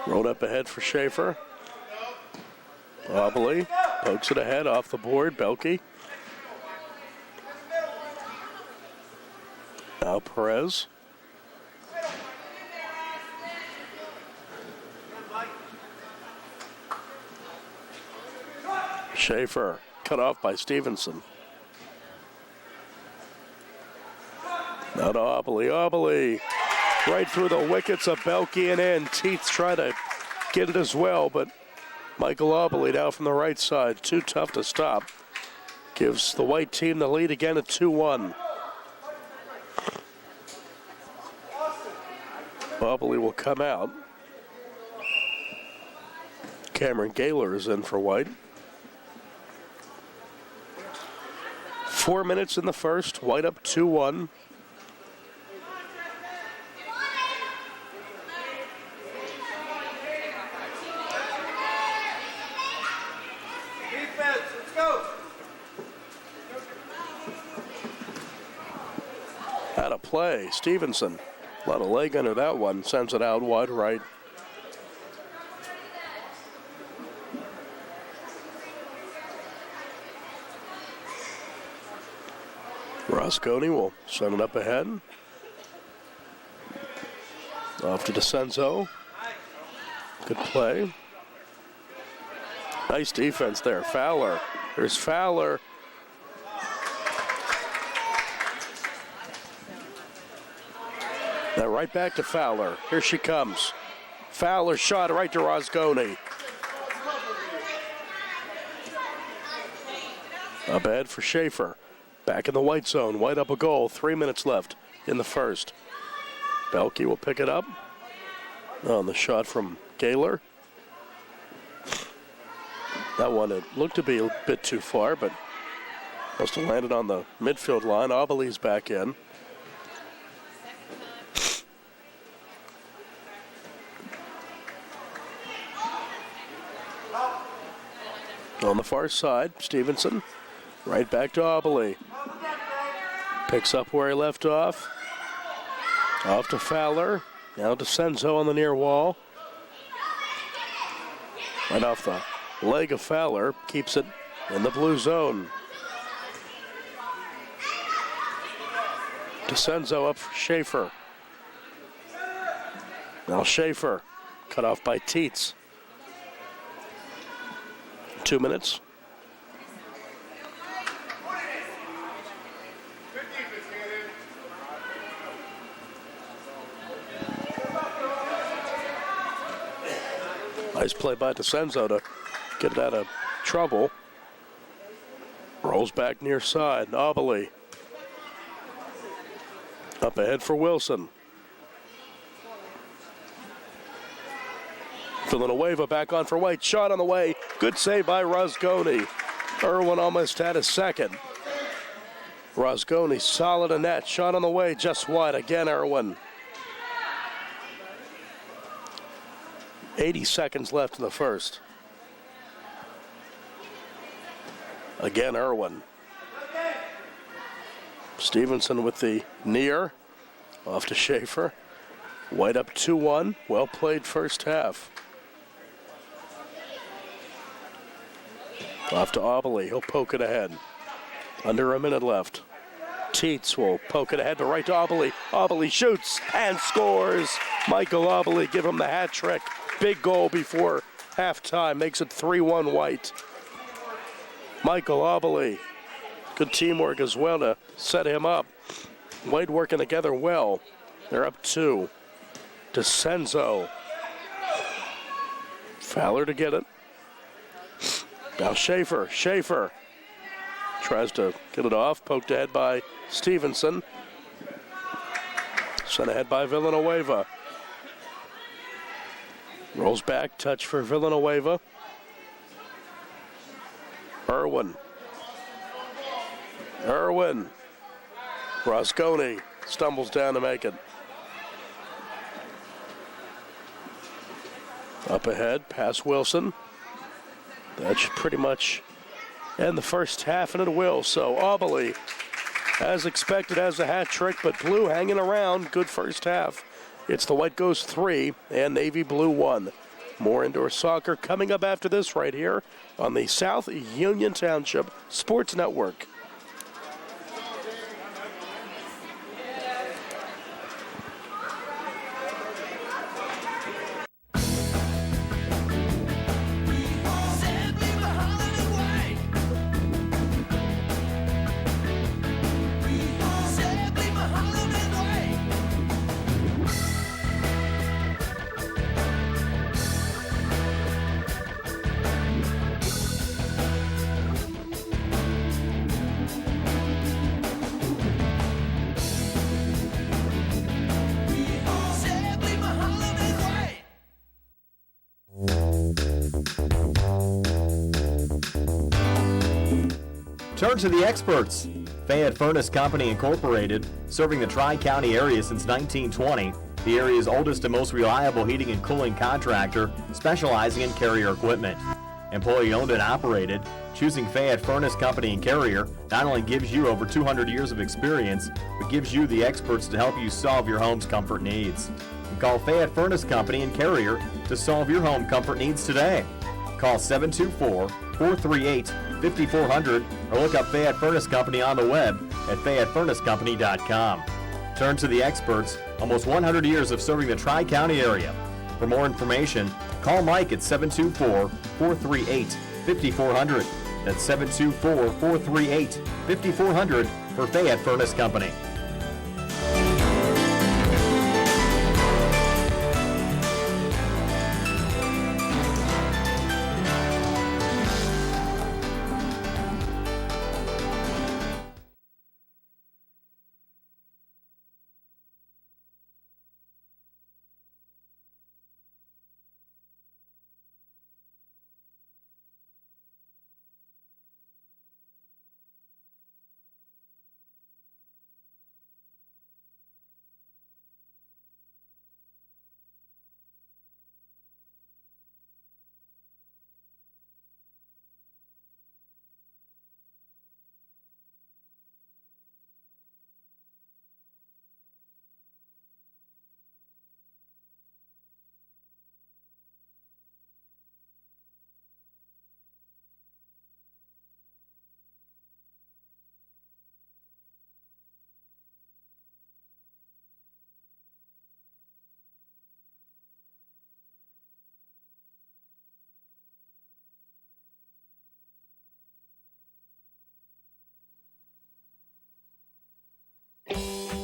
Rolled up ahead for Schaefer. Wobbly pokes it ahead off the board. Belke. Now Perez. Schaefer cut off by Stevenson. Now to Wobbly. Wobbly right through the wickets of Belke and in. Tietz try to get it as well, but Michael Wobbly now from the right side. Too tough to stop. Gives the white team the lead again at 2-1. Wobbly will come out. Cameron Gaylor is in for white. 4 minutes in the first. White up 2-1. Defense, let's go. Out of play. Stevenson. A lot of leg under that one. Sends it out wide right. Rosconi will send it up ahead. Off to DeCenzo. Good play. Nice defense there. Fowler. There's Fowler. Now right back to Fowler. Here she comes. Fowler shot right to Rosconi. Up ahead for Schaefer. Back in the white zone. White up a goal. 3 minutes left in the first. Belke will pick it up. On the shot from Gaylor. That one, it looked to be a bit too far, but must have landed on the midfield line. Wobbly's back in. On the far side, Stevenson. Right back to Wobbly. Picks up where he left off. Off to Fowler. Now DeCenzo on the near wall. Right off the leg of Fowler. Keeps it in the blue zone. DeCenzo up for Schaefer. Now Schaefer. Cut off by Tietz. 2 minutes. Nice play by DeCenzo to get it out of trouble. Rolls back near side. Wobbly. Up ahead for Wilson. Villanueva back on for White. Shot on the way. Good save by Rosconi. Irwin almost had a second. Rosconi solid in net. Shot on the way. Just wide. Again, Irwin. 80 seconds left in the first. Again, Irwin. Stevenson with the near. Off to Schaefer. White up 2-1. Well played first half. Off to Obley. He'll poke it ahead. Under a minute left. Teets will poke it ahead to right to Obley. Obley shoots and scores. Michael Obley give him the hat trick. Big goal before halftime. Makes it 3-1 White. Michael Obley. Good teamwork as well to set him up. White working together well. They're up 2. DeCenzo. Fowler to get it. Now Schaefer. Schaefer tries to get it off. Poked ahead by Stevenson. Sent ahead by Villanueva. Rolls back. Touch for Villanueva. Irwin. Rosconi stumbles down to make it. Up ahead, past Wilson. That should pretty much end the first half, and it will. So Obley, as expected, has a hat trick, but Blue hanging around. Good first half. It's the White Ghost 3 and Navy Blue 1. More indoor soccer coming up after this right here on the South Union Township Sports Network. Turn to the experts. Fayette Furnace Company Incorporated, serving the Tri-County area since 1920, the area's oldest and most reliable heating and cooling contractor, specializing in Carrier equipment. Employee owned and operated, choosing Fayette Furnace Company and Carrier not only gives you over 200 years of experience, but gives you the experts to help you solve your home's comfort needs. Call Fayette Furnace Company and Carrier to solve your home comfort needs today. Call 724-438-5400 or look up Fayette Furnace Company on the web at FayetteFurnaceCompany.com. Turn to the experts, almost 100 years of serving the Tri-County area. For more information, call Mike at 724-438-5400. That's 724-438-5400 for Fayette Furnace Company.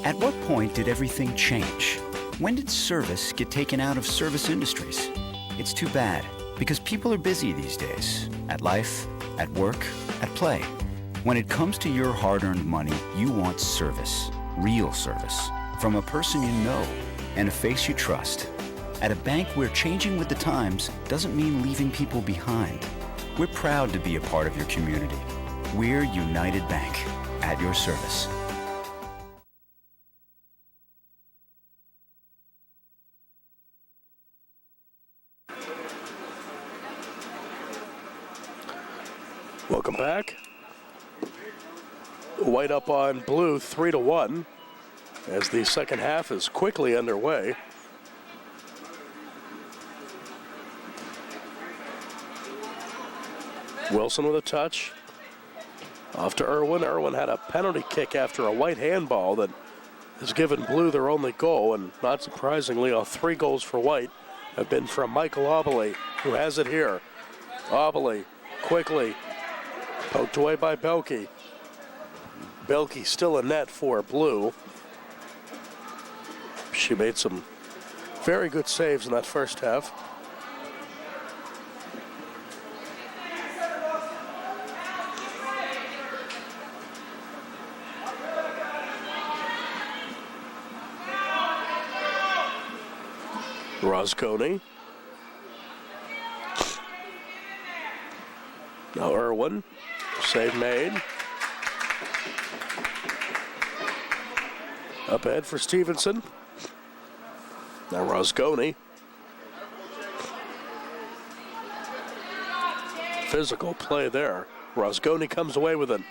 At what point did everything change? When did service get taken out of service industries? It's too bad, because people are busy these days. At life, at work, at play. When it comes to your hard-earned money, you want service. Real service. From a person you know and a face you trust. At a bank where changing with the times doesn't mean leaving people behind. We're proud to be a part of your community. We're United Bank, at your service. Welcome back. White up on blue, 3-1, as the second half is quickly underway. Wilson with a touch. Off to Irwin. Irwin had a penalty kick after a white handball that has given blue their only goal, and not surprisingly, all 3 goals for white have been from Michael Obley, who has it here. Obley quickly poked away by Belke. Belke still in net for blue. She made some very good saves in that first half. Rosconi. Now Irwin. Save made. Up ahead for Stevenson. Now Rosconi. Physical play there. Rosconi comes away with it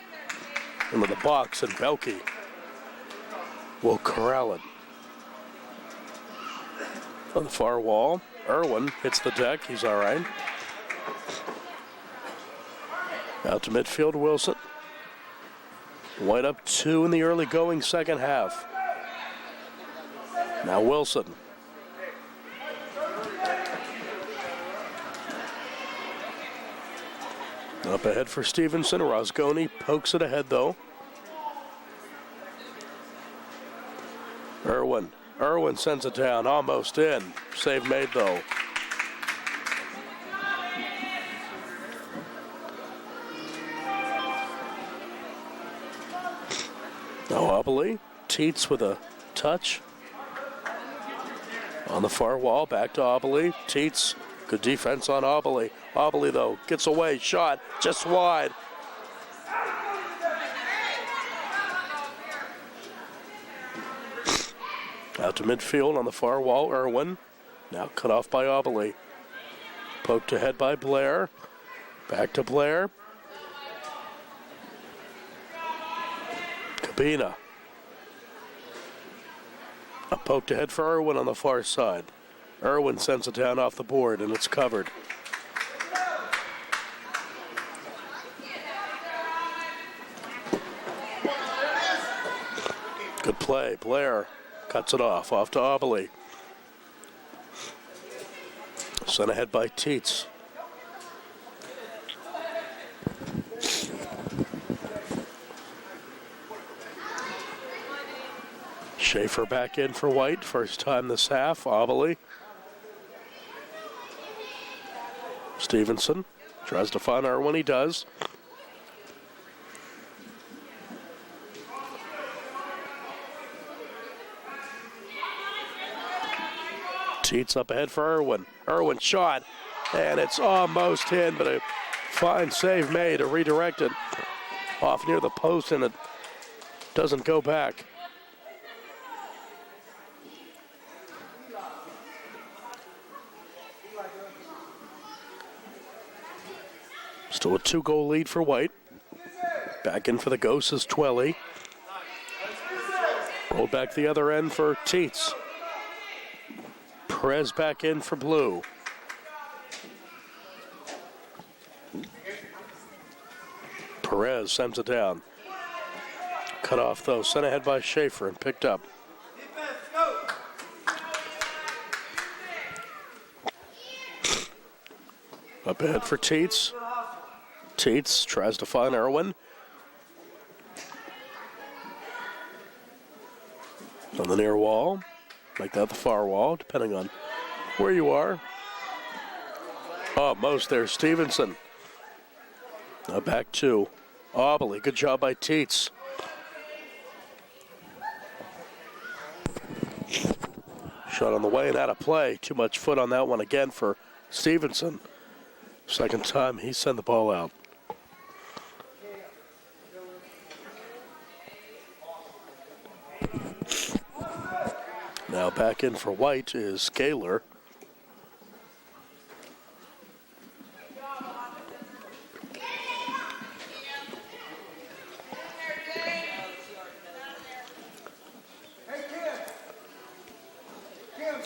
into the box, and Belke will corral it. On the far wall, Irwin hits the deck. He's all right. Out to midfield, Wilson. White up 2 in the early going second half. Now Wilson. Up ahead for Stevenson. Rosconi pokes it ahead, though. Irwin. Irwin sends it down, almost in. Save made, though. Now Obley. Teets with a touch. On the far wall, back to Obley. Teets, good defense on Obley. Obley, though, gets away, shot, just wide. Out to midfield on the far wall, Irwin. Now cut off by Obley. Poked ahead by Blair. Back to Blair. Cabina. A poked ahead for Irwin on the far side. Irwin sends it down off the board, and it's covered. Good play. Blair cuts it off to Obley. Sent ahead by Teets. Schaefer back in for White. First time this half. Obley. Stevenson tries to find Irwin. He does. Teets up ahead for Irwin. Irwin shot, and it's almost in, but a fine save made to redirect it off near the post, and it doesn't go back. Still a 2-goal lead for White. Back in for the Ghosts is Twelly. Rolled back the other end for Teets. Perez back in for blue. Perez sends it down. Cut off, though. Sent ahead by Schaefer and picked up. Up ahead for Teets. Teets tries to find Irwin. On the near wall. Like that, the far wall, depending on where you are. Most there, Stevenson. Now back to Obley. Good job by Teets. Shot on the way and out of play. Too much foot on that one again for Stevenson. Second time he sent the ball out. Now back in for White is Scaler.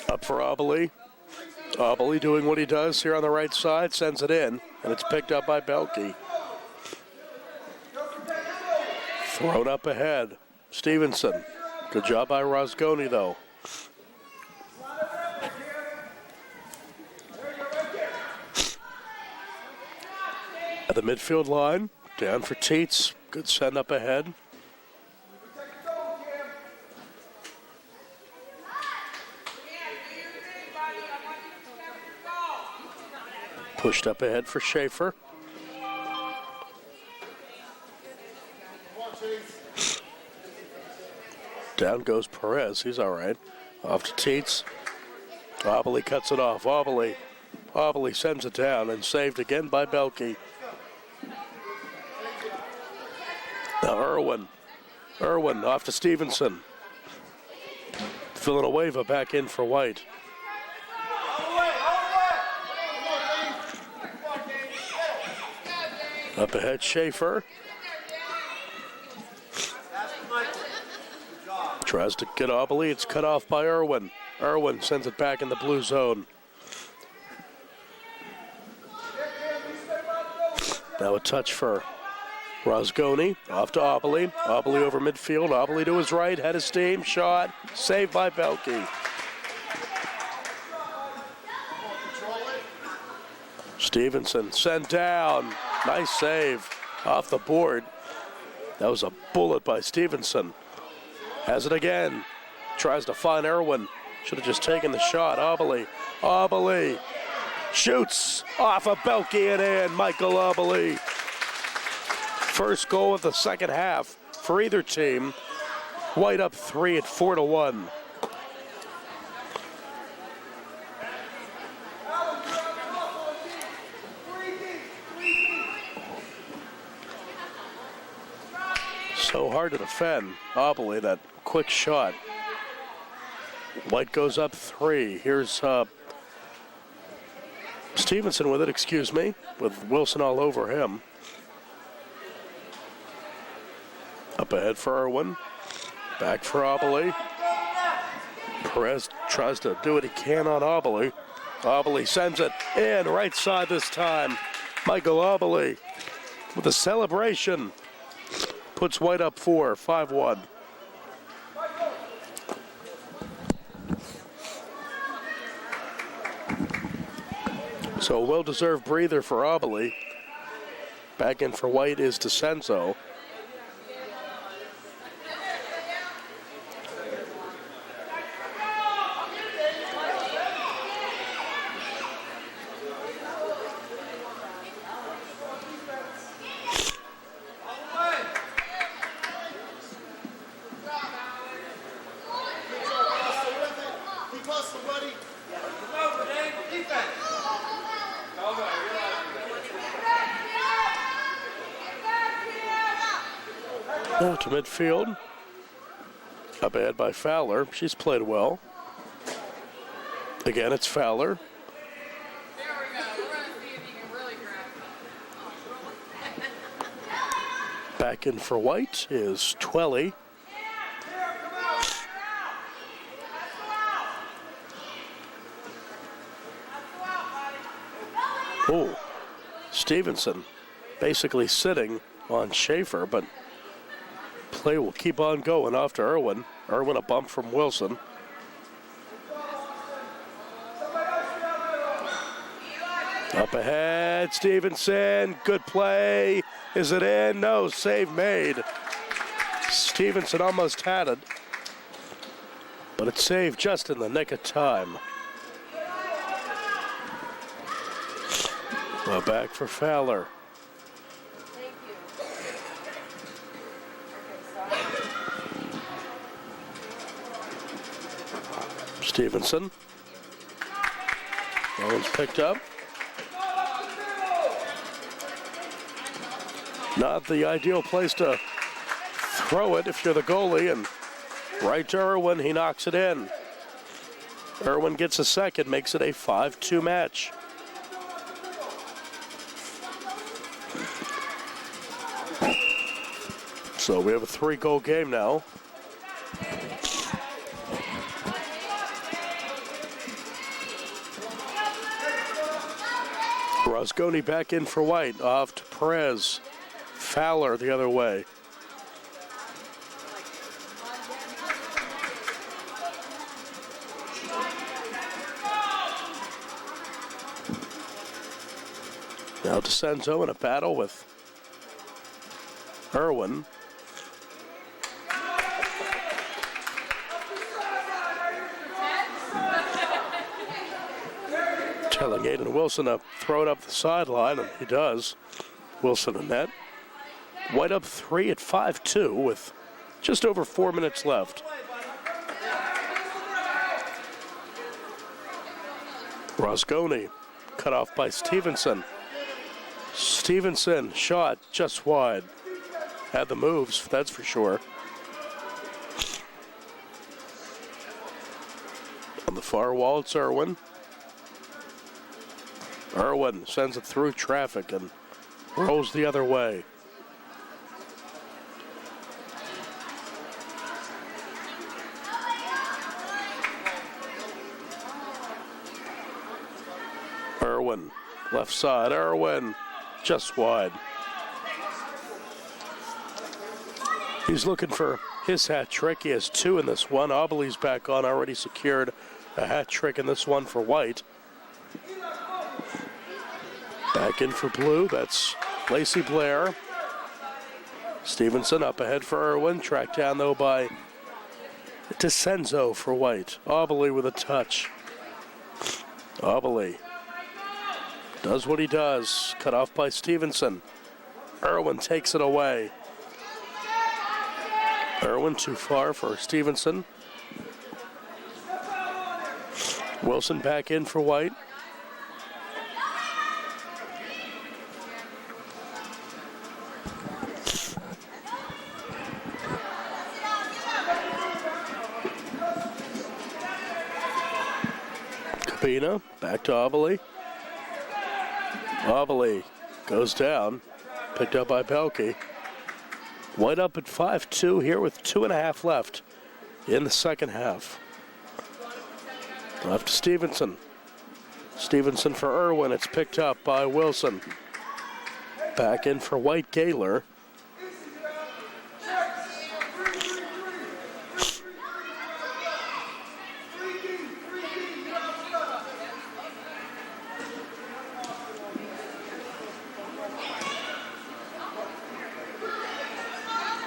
Up for Obele. Obele doing what he does here on the right side, sends it in, and it's picked up by Belke. Thrown up ahead. Stevenson. Good job by Rosgoni, though. At the midfield line, down for Teets. Good send up ahead. Pushed up ahead for Schaefer. Down goes Perez. He's all right. Off to Teets. Obele cuts it off. Obele sends it down and saved again by Belke. Now Irwin off to Stevenson. Villanueva back in for White. Up ahead, Schaefer. Tries to get Obele. It's cut off by Irwin. Irwin sends it back in the blue zone. Now a touch for Rosgoni. Off to Obele. Obele over midfield. Obele to his right. Head of steam. Shot. Saved by Belke. Stevenson sent down. Nice save off the board. That was a bullet by Stevenson. Has it again. Tries to find Irwin. Should have just taken the shot. Obele shoots off of Belke and in. Michael Obele. First goal of the second half for either team. White up 3 at 4-1. So hard to defend. Obele, that quick shot. White goes up 3. Here's Stevenson with it, excuse me, with Wilson all over him. Up ahead for Irwin. Back for Obele. Perez tries to do what he can on Obele. Obele sends it in, right side this time. Michael Obele with a celebration. Puts White up 4, 5-1. So a well-deserved breather for Obele. Back in for White is DeCenzo. Now to midfield. Up ahead by Fowler. She's played well. Again, it's Fowler. There we go. We're going to see if you can really grab. Back in for White is Twelly. Oh, Stevenson basically sitting on Schaefer, but play will keep on going off to Irwin. Irwin a bump from Wilson. Up ahead, Stevenson. Good play. Is it in? No, save made. Stevenson almost had it, but it's saved just in the nick of time. Well, back for Fowler. Stevenson. That one's picked up. Not the ideal place to throw it if you're the goalie, and right to Irwin, he knocks it in. Irwin gets a second, makes it a 5-2 match. So we have a 3-goal game now. Rosgoni back in for White. Off to Perez. Fowler the other way. Now DeCenzo in a battle with Irwin. Telling Aiden Wilson to throw it up the sideline, and he does. Wilson in net. White up 3 at 5-2 with just over 4 minutes left. Rosgoni cut off by Stevenson. Stevenson shot just wide. Had the moves, that's for sure. On the far wall, it's Irwin. Irwin sends it through traffic and rolls the other way. Irwin, left side, Irwin, just wide. He's looking for his hat trick. He has 2 in this one. Obley's back on, already secured a hat trick in this one for White. Back in for Blue, that's Lacey Blair. Stevenson up ahead for Irwin, tracked down though by DeCenzo for White. Obley with a touch. Obley does what he does, cut off by Stevenson. Irwin takes it away. Irwin too far for Stevenson. Wilson back in for White. Cabina, back to Obley. Obley goes down, picked up by Pelkey. White up at 5-2 here with 2.5 left in the second half. Left to Stevenson. Stevenson for Irwin. It's picked up by Wilson. Back in for White Gaylor.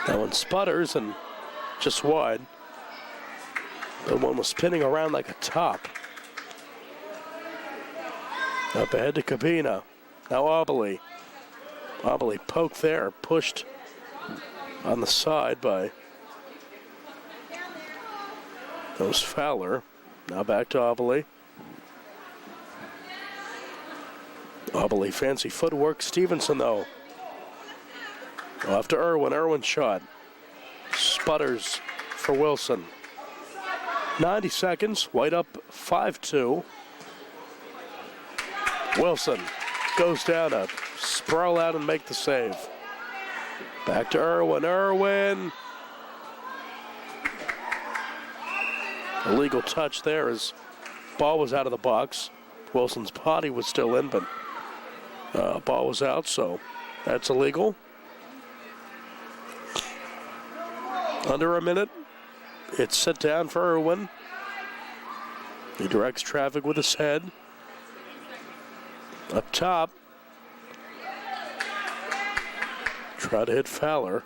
That one sputters and just wide. The one was spinning around like a top. Up ahead to Cabina. Now Obley. Obley poked there, pushed on the side by those Fowler. Now back to Obley. Obley fancy footwork. Stevenson though. Off to Irwin. Irwin shot. Sputters for Wilson. 90 seconds. White up 5-2. Wilson goes down to sprawl out and make the save. Back to Irwin. Irwin. Illegal touch there as ball was out of the box. Wilson's body was still in, but ball was out, so that's illegal. Under a minute. It's set down for Irwin. He directs traffic with his head. Up top. Try to hit Fowler.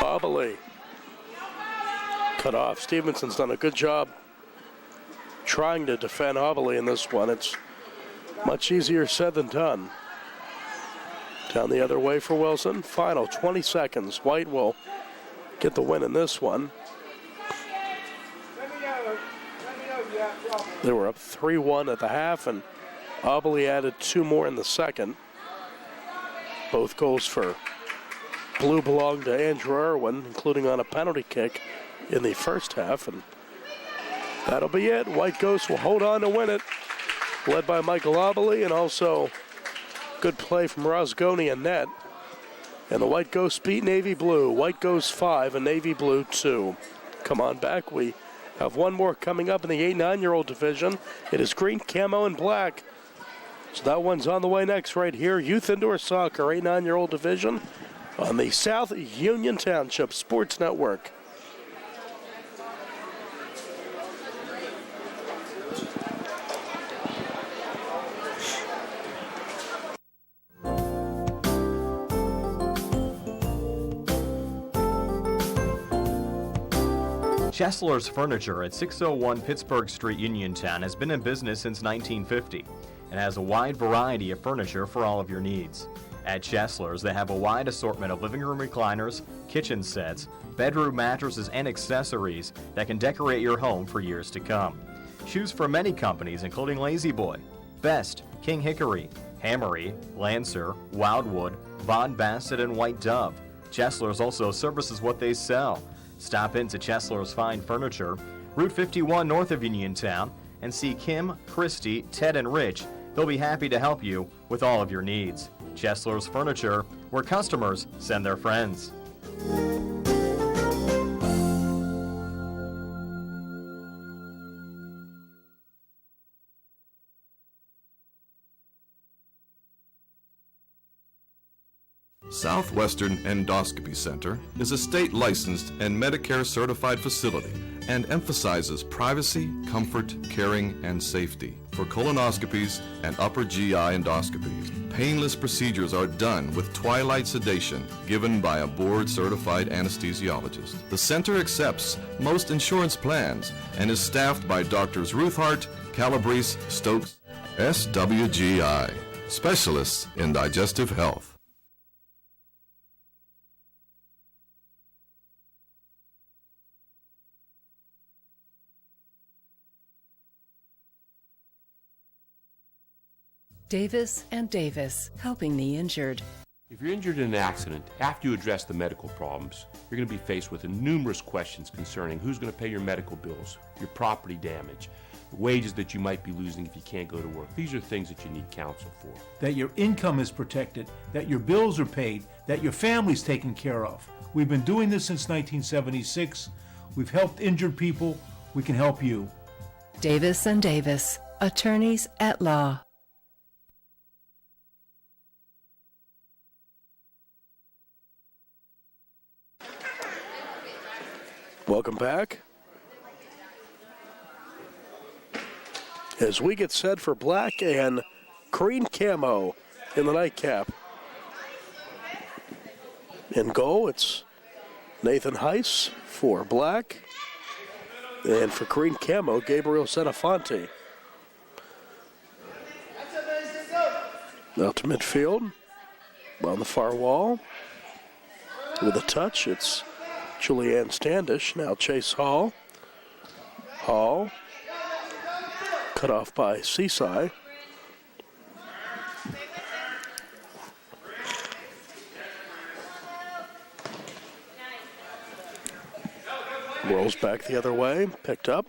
Obley. Cut off. Stevenson's done a good job trying to defend Obley in this one. It's much easier said than done. Down the other way for Wilson. Final 20 seconds. White will get the win in this one. They were up 3-1 at the half, and Obley added 2 more in the second. Both goals for Blue belong to Andrew Irwin, including on a penalty kick in the first half, and that'll be it. White Ghosts will hold on to win it, led by Michael Obley, and also good play from Rosgoni and net. And the White Ghosts beat Navy Blue. White Ghosts 5 and Navy Blue 2. Come on back. We have one more coming up in the 8-9-year-old division. It is green, camo, and black. So that one's on the way next right here. Youth Indoor Soccer, 8-9-year-old division on the South Union Township Sports Network. Chesler's Furniture at 601 Pittsburgh Street, Uniontown has been in business since 1950 and has a wide variety of furniture for all of your needs. At Chesler's, they have a wide assortment of living room recliners, kitchen sets, bedroom mattresses, and accessories that can decorate your home for years to come. Choose from many companies including Lazy Boy, Best, King Hickory, Hammery, Lancer, Wildwood, Von Bassett, and White Dove. Chesler's also services what they sell. Stop into Chesler's Fine Furniture, Route 51 north of Uniontown, and see Kim, Christy, Ted, and Rich. They'll be happy to help you with all of your needs. Chesler's Furniture, where customers send their friends. Southwestern Endoscopy Center is a state-licensed and Medicare-certified facility and emphasizes privacy, comfort, caring, and safety. For colonoscopies and upper GI endoscopies, painless procedures are done with twilight sedation given by a board-certified anesthesiologist. The center accepts most insurance plans and is staffed by Drs. Ruthhart, Calabrese, Stokes, SWGI, specialists in digestive health. Davis and Davis, helping the injured. If you're injured in an accident, after you address the medical problems, you're going to be faced with numerous questions concerning who's going to pay your medical bills, your property damage, the wages that you might be losing if you can't go to work. These are things that you need counsel for. That your income is protected, that your bills are paid, that your family's taken care of. We've been doing this since 1976. We've helped injured people. We can help you. Davis and Davis, attorneys at law. Welcome back. As we get set for black and green camo in the nightcap. In goal, it's Nathan Heiss for black. And for green camo, Gabriel Senafonte. Now to midfield. On the far wall. With a touch, it's Julianne Standish, now Chase Hall. Hall, cut off by Seaside. Rolls back the other way, picked up.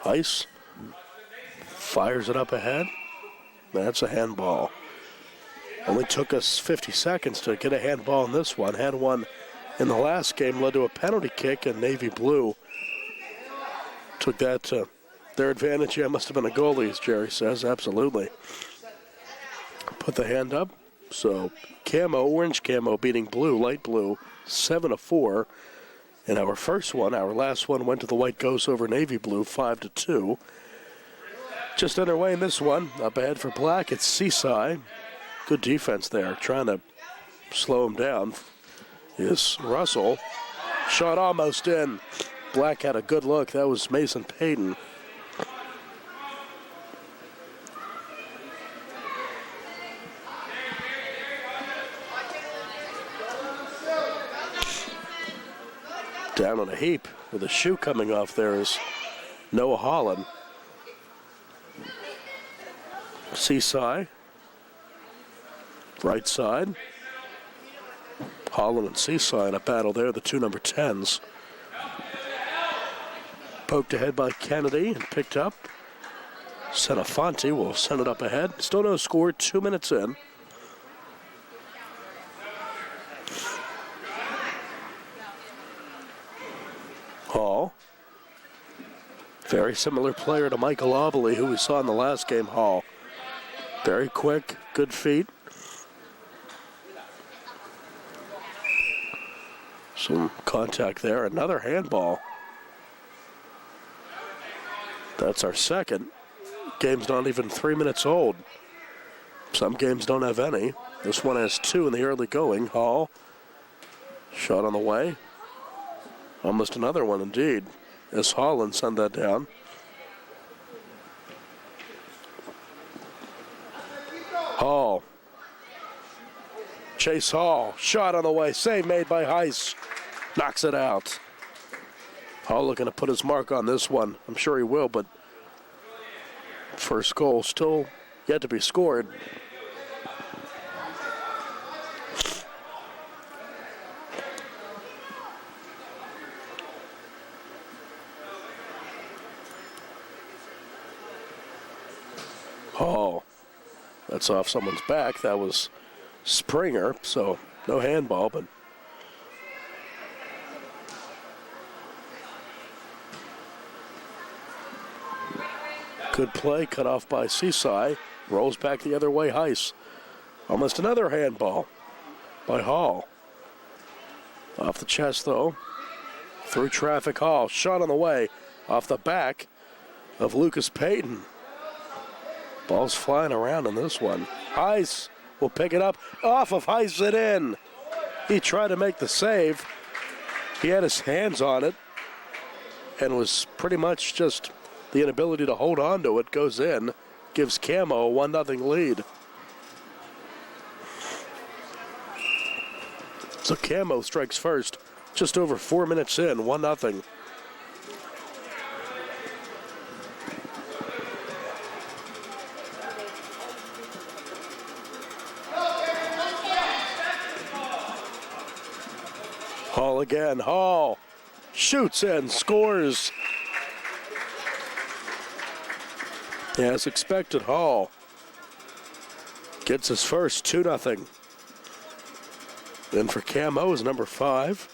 Heiss fires it up ahead. That's a handball. Only took us 50 seconds to get a handball in this one. Had one in the last game, led to a penalty kick, and Navy Blue took that to their advantage. Yeah, must have been a goalie, as Jerry says. Absolutely. Put the hand up. So camo, orange camo beating blue, light blue, 7-4. And our first one, our last one, went to the White Ghosts over Navy Blue, 5-2. Just underway in this one. Up ahead for black, it's Seaside. Good defense there, trying to slow him down. Is Russell. Shot almost in. Black had a good look. That was Mason Payton. Down on a heap with a shoe coming off there is Noah Holland. Seaside. Right side. Holland and Seaside, a battle there, the two number 10s. Poked ahead by Kennedy and picked up. Senafonte will send it up ahead. Still no score, 2 minutes in. Hall. Very similar player to Michael Obley, who we saw in the last game. Hall. Very quick, good feet. Some contact there. Another handball. That's our second. Game's not even 3 minutes old. Some games don't have any. This one has 2 in the early going. Hall. Shot on the way. Almost another one indeed, as Holland sent that down. Hall. Chase Hall. Shot on the way. Save made by Heiss. Knocks it out. Hall looking to put his mark on this one. I'm sure he will, but first goal still yet to be scored. Hall. That's off someone's back. That was Springer, so no handball, but good play, cut off by Seaside. Rolls back the other way, Heiss. Almost another handball by Hall. Off the chest, though. Through traffic, Hall. Shot on the way. Off the back of Lucas Payton. Ball's flying around in this one. Heiss will pick it up. Off of Heiss and in. He tried to make the save. He had his hands on it and was pretty much just the inability to hold on to it. Goes in. Gives Camo a 1-0 lead. So Camo strikes first. Just over 4 minutes in. 1-0. Hall again. Hall shoots and scores. As expected, Hall gets his first 2-0. Then for Camo is number 5.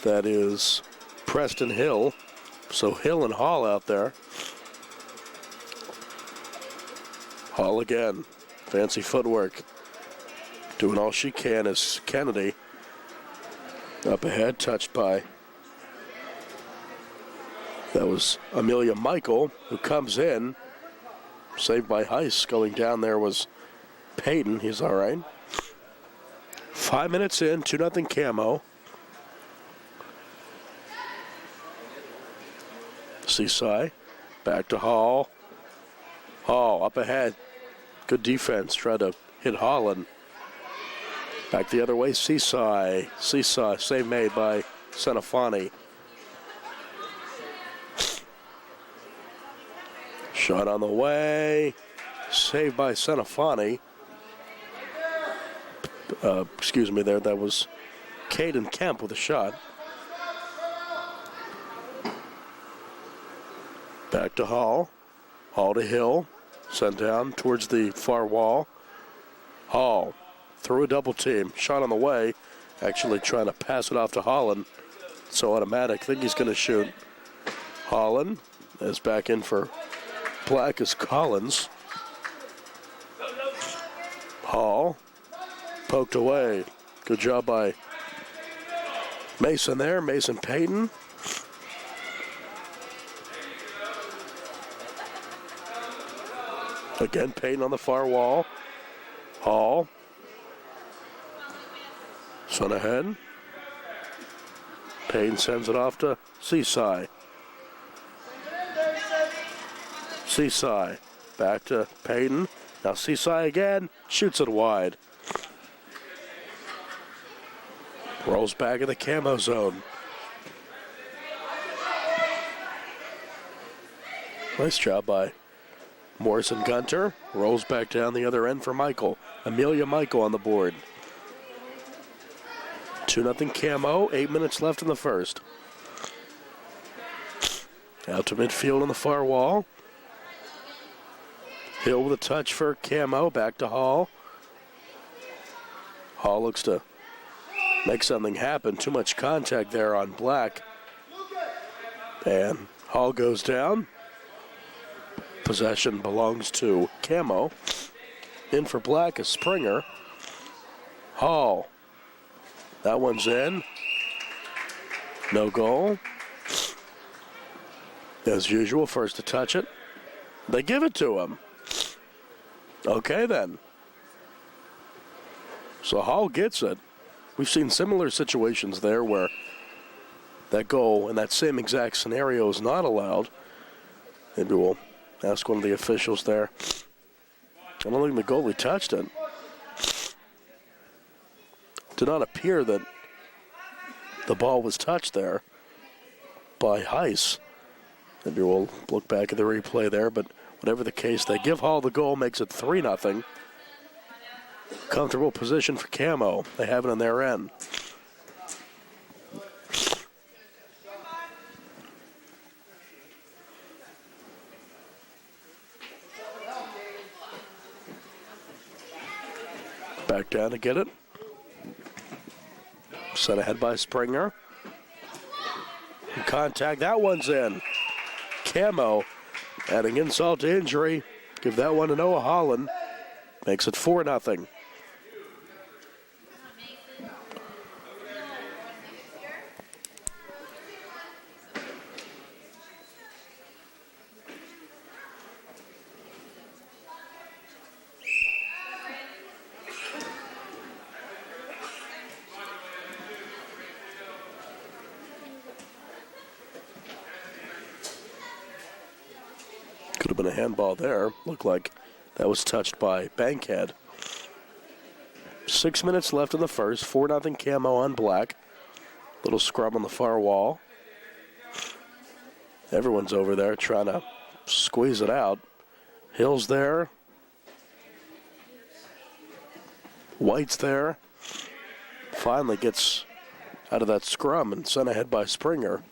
That is Preston Hill. So Hill and Hall out there. Hall again. Fancy footwork. Doing all she can is Kennedy. Up ahead, touched by, that was Amelia Michael, who comes in. Saved by Heiss. Going down there was Payton. He's all right. 5 minutes in, 2-0 Camo. Seaside. Back to Hall. Hall up ahead. Good defense. Tried to hit Holland. Back the other way, Seaside. Seaside, save made by Senafani. Shot on the way. Saved by Senafani. Excuse me there, that was Caden Kemp with a shot. Back to Hall. Hall to Hill. Sent down towards the far wall. Hall. Through a double team. Shot on the way. Actually trying to pass it off to Holland. So automatic. Think he's going to shoot. Holland is back in for Black as Collins. Hall. Poked away. Good job by Mason there. Mason Payton. Again, Payton on the far wall. Hall. Sun ahead. Payton sends it off to Seaside. Seaside. Back to Payton. Now Seaside again. Shoots it wide. Rolls back in the Camo zone. Nice job by Morrison Gunter. Rolls back down the other end for Michael. Amelia Michael on the board. 2-0 Camo. 8 minutes left in the first. Out to midfield on the far wall. Hill with a touch for Camo. Back to Hall. Hall looks to make something happen. Too much contact there on Black. And Hall goes down. Possession belongs to Camo. In for Black is Springer. Hall. That one's in. No goal. As usual, first to touch it. They give it to him. Okay, then. So Hall gets it. We've seen similar situations there where that goal in that same exact scenario is not allowed. Maybe we'll ask one of the officials there. I don't think the goalie touched it. Did not appear that the ball was touched there by Heiss. Maybe we'll look back at the replay there, but whatever the case, they give Hall the goal, makes it 3-0. Comfortable position for Camo. They have it on their end. Back down to get it. Sent ahead by Springer. Contact, that one's in. Camo adding insult to injury. Give that one to Noah Holland. Makes it 4-0. Could have been a handball there. Looked like that was touched by Bankhead. 6 minutes left in the first. 4-0 Camo on Black. Little scrum on the far wall. Everyone's over there trying to squeeze it out. Hill's there. White's there. Finally gets out of that scrum and sent ahead by Springer.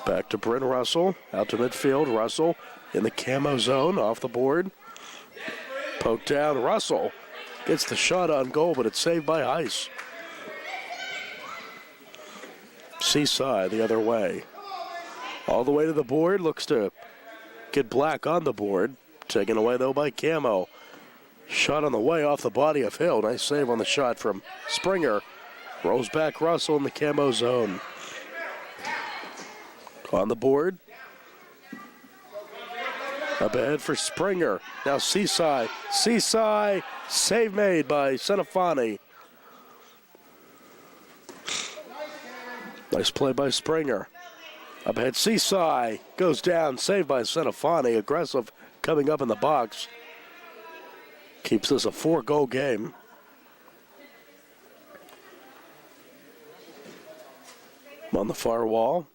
Back to Bryn Russell, out to midfield. Russell in the Camo zone, off the board. Poked down, Russell gets the shot on goal, but it's saved by Heiss. Seaside the other way. All the way to the board, looks to get Black on the board. Taken away, though, by Camo. Shot on the way off the body of Hill. Nice save on the shot from Springer. Rolls back Russell in the Camo zone. On the board. Up ahead for Springer. Now Seaside. Seaside. Save made by Senafani. Nice play by Springer. Up ahead Seaside. Goes down. Saved by Senafani. Aggressive coming up in the box. Keeps this a 4-goal game. On the far wall.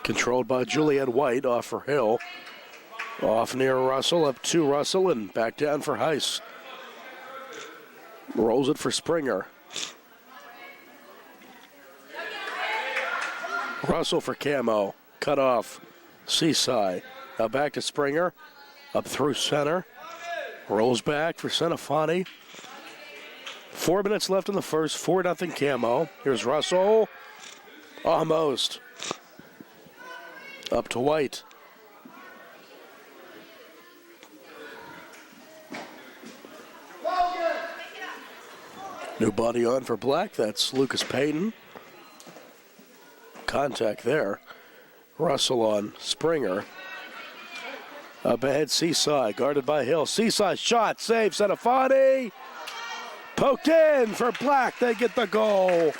Controlled by Juliet White, off for Hill. Off near Russell, up to Russell, and back down for Heiss. Rolls it for Springer. Russell for Camo. Cut off. Seaside. Now back to Springer. Up through center. Rolls back for Senafani. 4 minutes left in the first. 4-0 Camo. Here's Russell. Almost. Up to White. New body on for Black. That's Lucas Payton. Contact there. Russell on Springer. Up ahead, Seaside. Guarded by Hill. Seaside shot. Save. Senafani. Poked in for Black. They get the goal.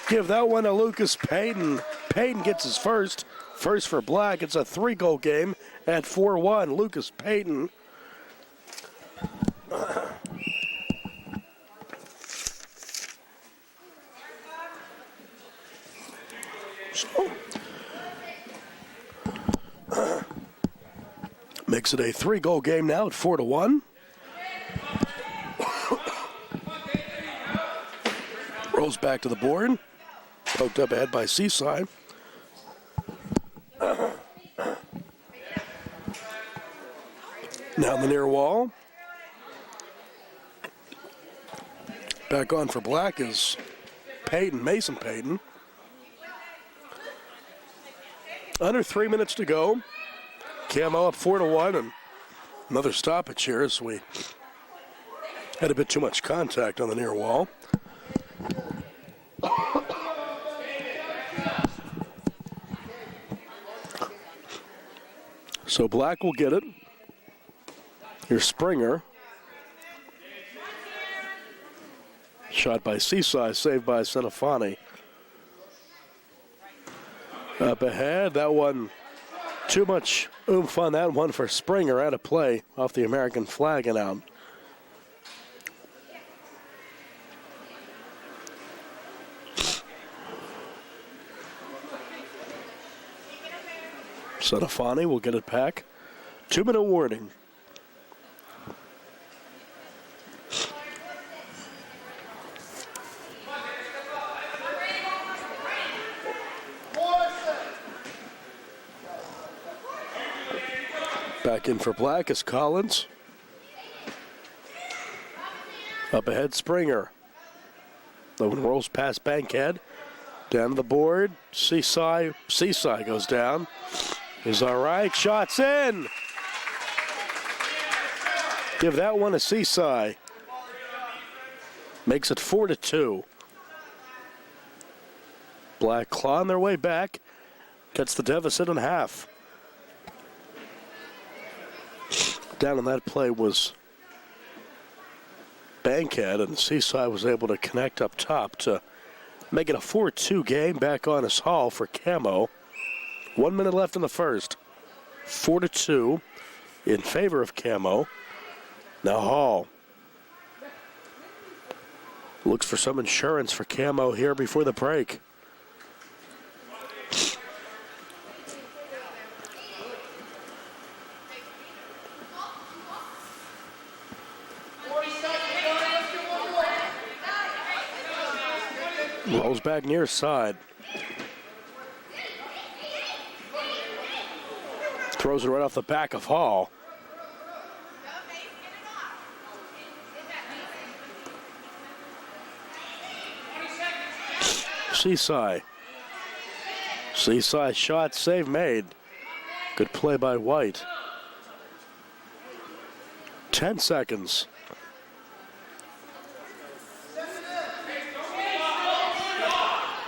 Give that one to Lucas Payton. Payton gets his first. First for Black. It's a 3-goal game at 4-1. Lucas Payton. So, makes it a 3-goal game now at 4-1. Rolls back to the board. Poked up ahead by Seaside. Now the near wall. Back on for Black is Payton, Mason Payton. Under 3 minutes to go. Camo up 4-1, and another stoppage here as we had a bit too much contact on the near wall. So Black will get it. Here's Springer. Shot by Seaside, saved by Senafani. Up ahead, that one, too much oomph on that one for Springer, out of play off the American flag and out. Senafani will get it back. 2-minute warning. Back in for Black is Collins. Up ahead, Springer. The one rolls past Bankhead. Down to the board. Seaside goes down. Is all right. Shots in. Give that one to Seaside. Makes it 4-2. Black clawing their way back. Cuts the deficit in half. Down on that play was Bankhead, and Seaside was able to connect up top to make it a 4-2 game. Back on his Hall for Camo. 1 minute left in the first. 4-2 in favor of Camo. Now Hall looks for some insurance for Camo here before the break. Rolls back near side. Throws it right off the back of Hall. Seaside shot, save made. Good play by White. 10 seconds.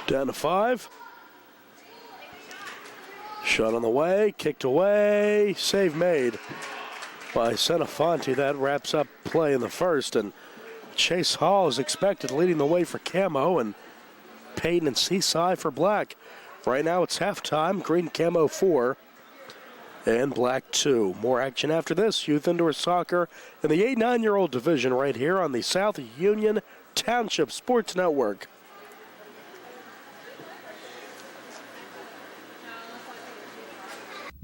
Down to 5. Shot on the way, kicked away, save made by Senafonte. That wraps up play in the first, and Chase Hall is expected leading the way for Camo, and Payton and Seaside for Black. Right now it's halftime. Green Camo 4 and Black 2. More action after this. Youth Indoor Soccer in the 8-9-year-old division right here on the South Union Township Sports Network.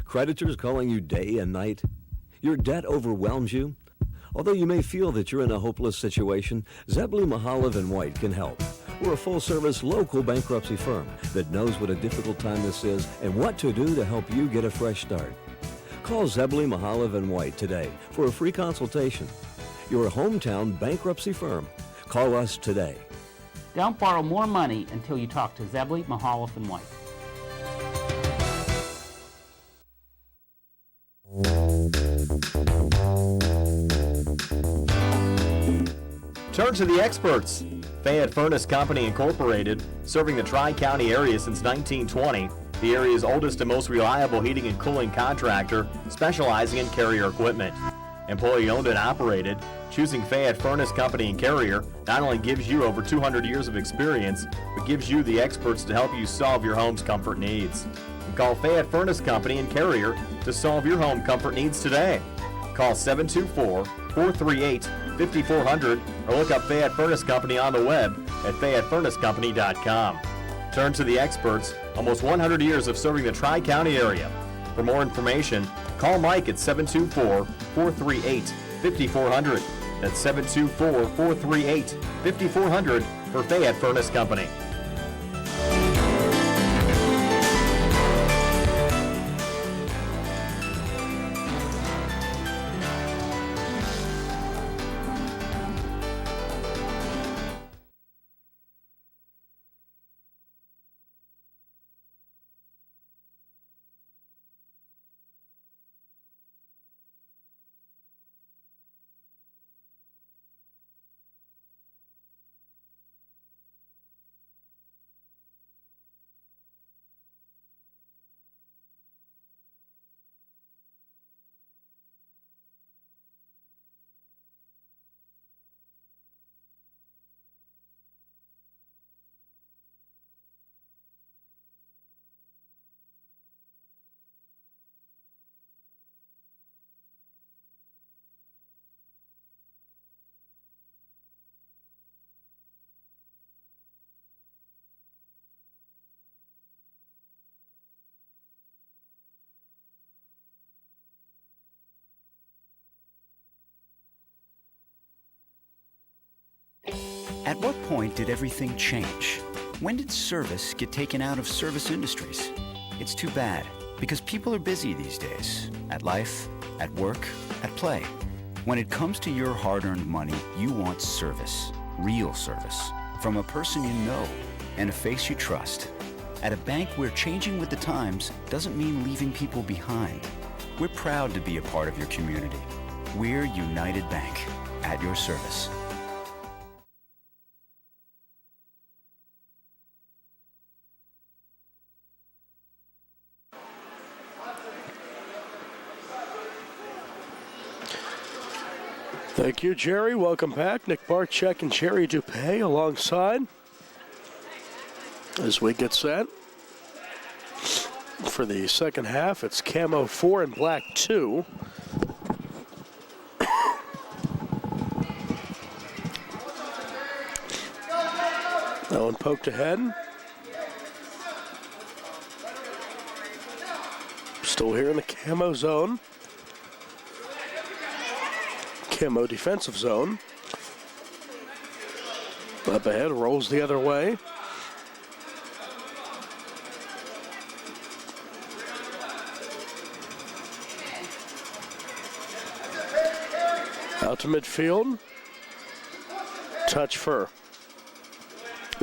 Creditors calling you day and night? Your debt overwhelms you? Although you may feel that you're in a hopeless situation, Zebley, Mahalev & White can help. We're a full-service local bankruptcy firm that knows what a difficult time this is and what to do to help you get a fresh start. Call Zebley, Mahalev & White today for a free consultation. Your hometown bankruptcy firm. Call us today. Don't borrow more money until you talk to Zebley, Mahalev & White. Turn to the experts. Fayette Furnace Company Incorporated, serving the Tri-County area since 1920, the area's oldest and most reliable heating and cooling contractor, specializing in Carrier equipment. Employee owned and operated, choosing Fayette Furnace Company and Carrier not only gives you over 200 years of experience, but gives you the experts to help you solve your home's comfort needs. Call Fayette Furnace Company and Carrier to solve your home comfort needs today. Call 724-438-5400 or look up Fayette Furnace Company on the web at FayetteFurnaceCompany.com. Turn to the experts, almost 100 years of serving the Tri-County area. For more information, call Mike at 724-438-5400. That's 724-438-5400 for Fayette Furnace Company. At what point did everything change? When did service get taken out of service industries? It's too bad, because people are busy these days. At life, at work, at play. When it comes to your hard-earned money, you want service. Real service. From a person you know and a face you trust. At a bank where changing with the times doesn't mean leaving people behind. We're proud to be a part of your community. We're United Bank, at your service. Thank you, Jerry. Welcome back. Nick Barczyk and Jerry Dupay alongside as we get set for the second half. It's Camo 4 and Black 2. That one poked ahead. Still here in the Camo zone. Camo defensive zone. Up ahead, rolls the other way. Out to midfield. Touch for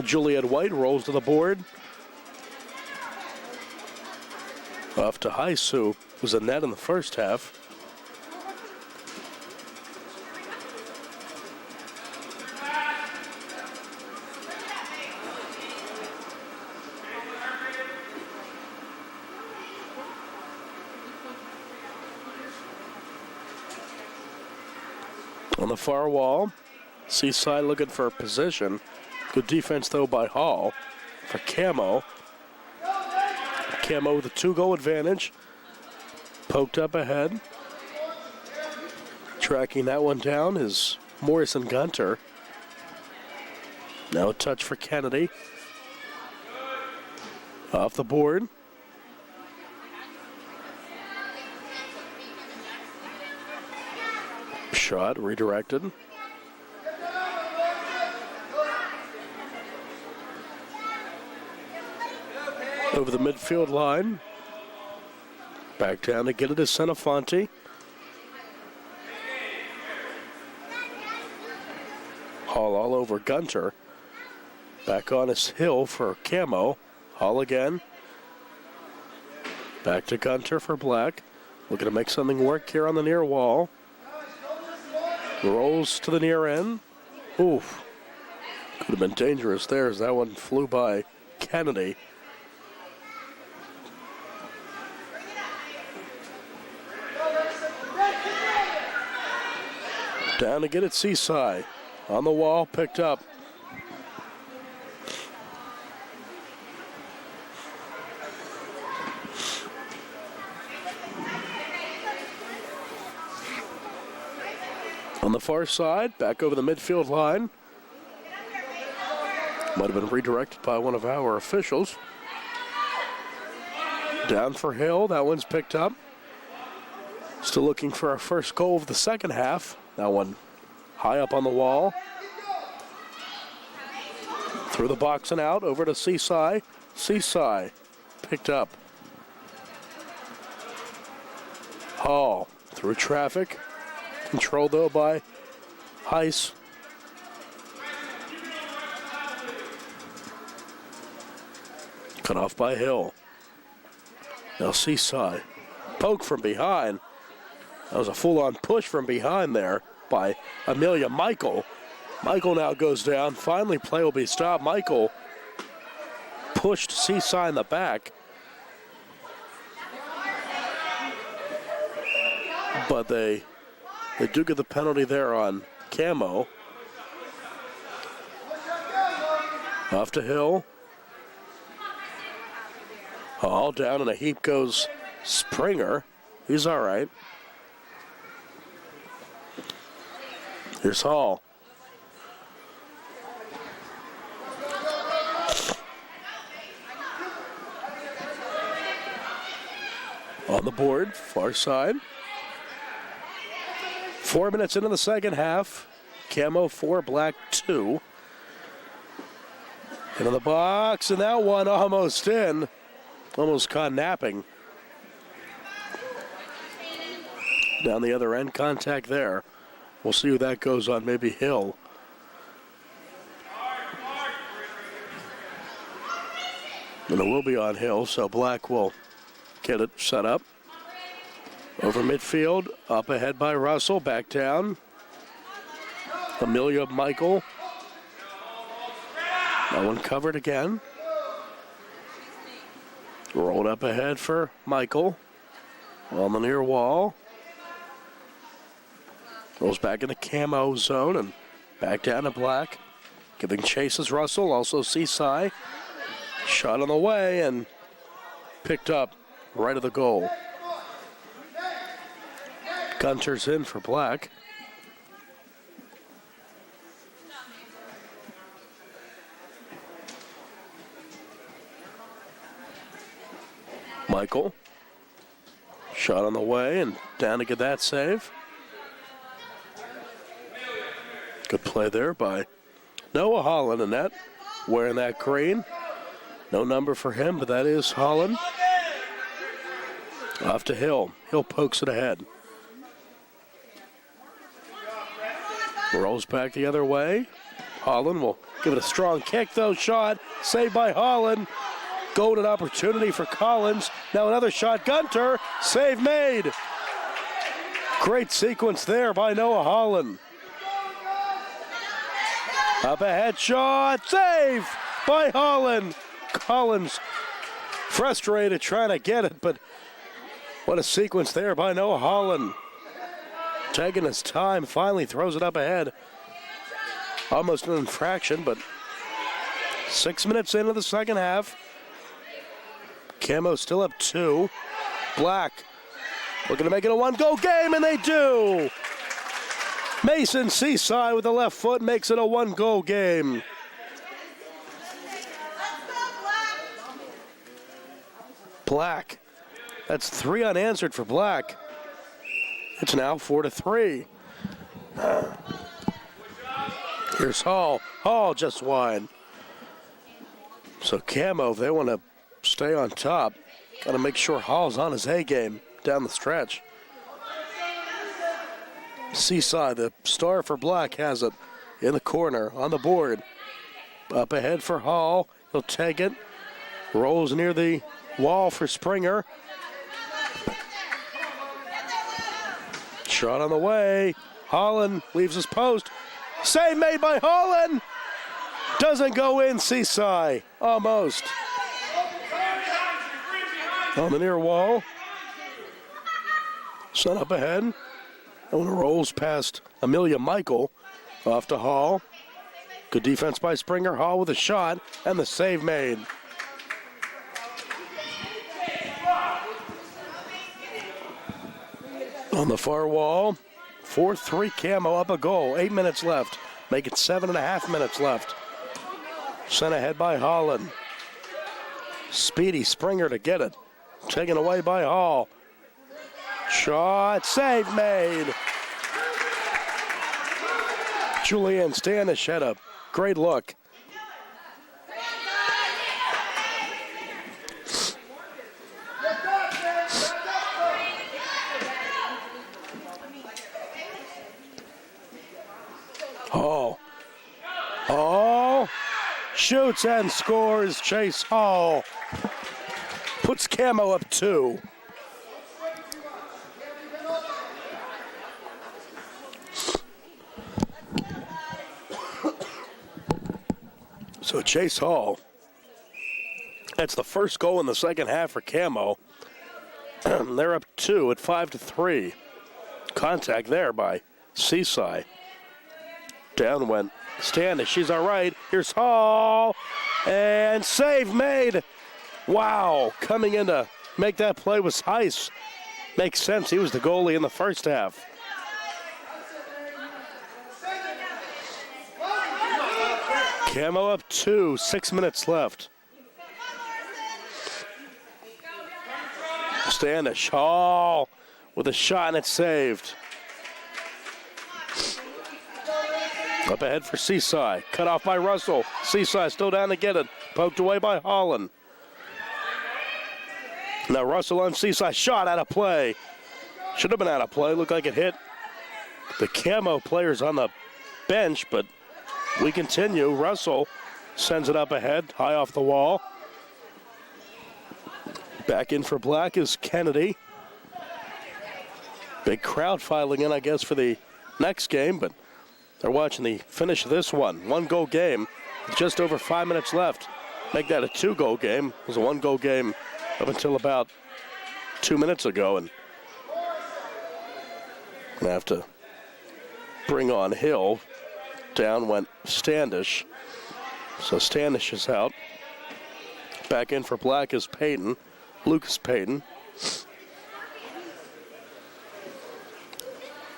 Juliet White, rolls to the board. Off to Haisu, was a net in the first half. On the far wall, Seaside looking for position. Good defense, though, by Hall for Camo. Camo with a 2-goal advantage. Poked up ahead. Tracking that one down is Morrison Gunter. Now a touch for Kennedy. Off the board. Shot redirected. Over the midfield line. Back down to get it to Senafonte. Hall all over Gunter. Back on his Hill for Camo. Hall again. Back to Gunter for Black. Looking to make something work here on the near wall. Rolls to the near end. Oof. Could have been dangerous there as that one flew by Kennedy. Down to get it, Seaside. On the wall, picked up. On the far side, back over the midfield line. Might have been redirected by one of our officials. Down for Hill, that one's picked up. Still looking for our first goal of the second half. That one high up on the wall. Through the box and out, over to Seaside. Seaside picked up. Hall through traffic. Controlled, though, by Heiss. Cut off by Hill. Now Seaside. Poke from behind. That was a full-on push from behind there by Amelia Michael. Michael now goes down. Finally, play will be stopped. Michael pushed Seaside in the back. But they do get the penalty there on Camo. Off to Hill. All down in a heap goes Springer. He's all right. Here's Hall. On the board, far side. 4 minutes into the second half. Camo 4, Black 2. Into the box, and that one almost in. Almost caught napping. Down the other end, contact there. We'll see who that goes on, maybe Hill. And it will be on Hill, so Black will get it set up. Over midfield, up ahead by Russell, back down. Amelia Michael. That one covered again. Rolled up ahead for Michael. On the near wall. Rolls back in the camo zone and back down to Black. Giving chases Russell, also Seaside. Shot on the way and picked up right of the goal. Gunter's in for Black. Michael. Shot on the way and down to get that save. Good play there by Noah Holland in net. Wearing that green. No number for him, but that is Holland. Off to Hill. Hill pokes it ahead. Rolls back the other way. Holland will give it a strong kick, though. Shot saved by Holland. Golden opportunity for Collins. Now another shot. Gunter. Save made. Great sequence there by Noah Holland. Up ahead shot. Save by Holland. Collins frustrated trying to get it, but what a sequence there by Noah Holland. Taking his time, finally throws it up ahead. Almost an infraction, but 6 minutes into the second half. Camo still up 2. Black looking to make it a one-goal game, and they do. Mason Seaside with the left foot makes it a one-goal game. Black. That's 3 unanswered for Black. It's now 4-3. Here's Hall. Hall just wide. So Camo, if they want to stay on top, got to make sure Hall's on his A game down the stretch. Seaside, the star for Black, has it in the corner on the board. Up ahead for Hall. He'll take it. Rolls near the wall for Springer. Shot on the way. Holland leaves his post. Save made by Holland. Doesn't go in, Seaside. Almost. On the near wall. Sun up ahead. And when it rolls past Amelia Michael. Off to Hall. Good defense by Springer. Hall with a shot. And the save made. On the far wall, 4-3 Camo up a goal. 8 minutes left. Make it 7.5 minutes left. Sent ahead by Holland. Speedy Springer to get it. Taken away by Hall. Shot, save made. Julianne Stanish had a great look. Hall shoots and scores. Chase Hall puts Camo up 2. So Chase Hall, that's the first goal in the second half for Camo. They're up 2 at 5-3. Contact there by Seaside. Down went Standish. She's all right. Here's Hall. And save made. Wow. Coming in to make that play was Heiss. Makes sense. He was the goalie in the first half. Camo up 2. 6 minutes left. Standish. Hall with a shot and it's saved. Up ahead for Seaside. Cut off by Russell. Seaside still down to get it. Poked away by Holland. Now Russell on Seaside. Shot out of play. Should have been out of play. Looked like it hit the Camo players on the bench, but we continue. Russell sends it up ahead, high off the wall. Back in for Black is Kennedy. Big crowd filing in, I guess, for the next game, but they're watching the finish of this one. 1-goal game, just over 5 minutes left. Make that a 2-goal game. It was a 1-goal game up until about 2 minutes ago, and gonna have to bring on Hill. Down went Standish. So Standish is out. Back in for Black is Payton. Lucas Payton.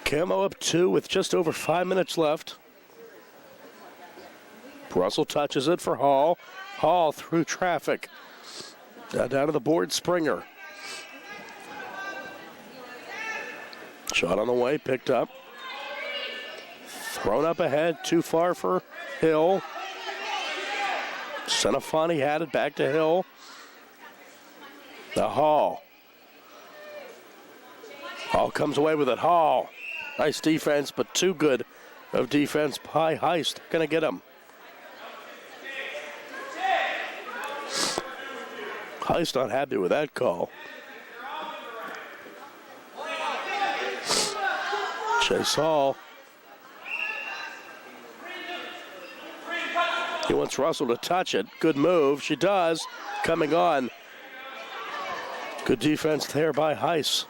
Camo up 2 with just over 5 minutes left. Russell touches it for Hall. Hall through traffic. Down to the board, Springer. Shot on the way, picked up. Thrown up ahead, too far for Hill. Senafani had it, back to Hill. The Hall. Hall comes away with it. Hall. Nice defense, but too good of defense by Heist. Gonna get him. Heist not happy with that call. Chase Hall. He wants Russell to touch it. Good move. She does. Coming on. Good defense there by Heiss.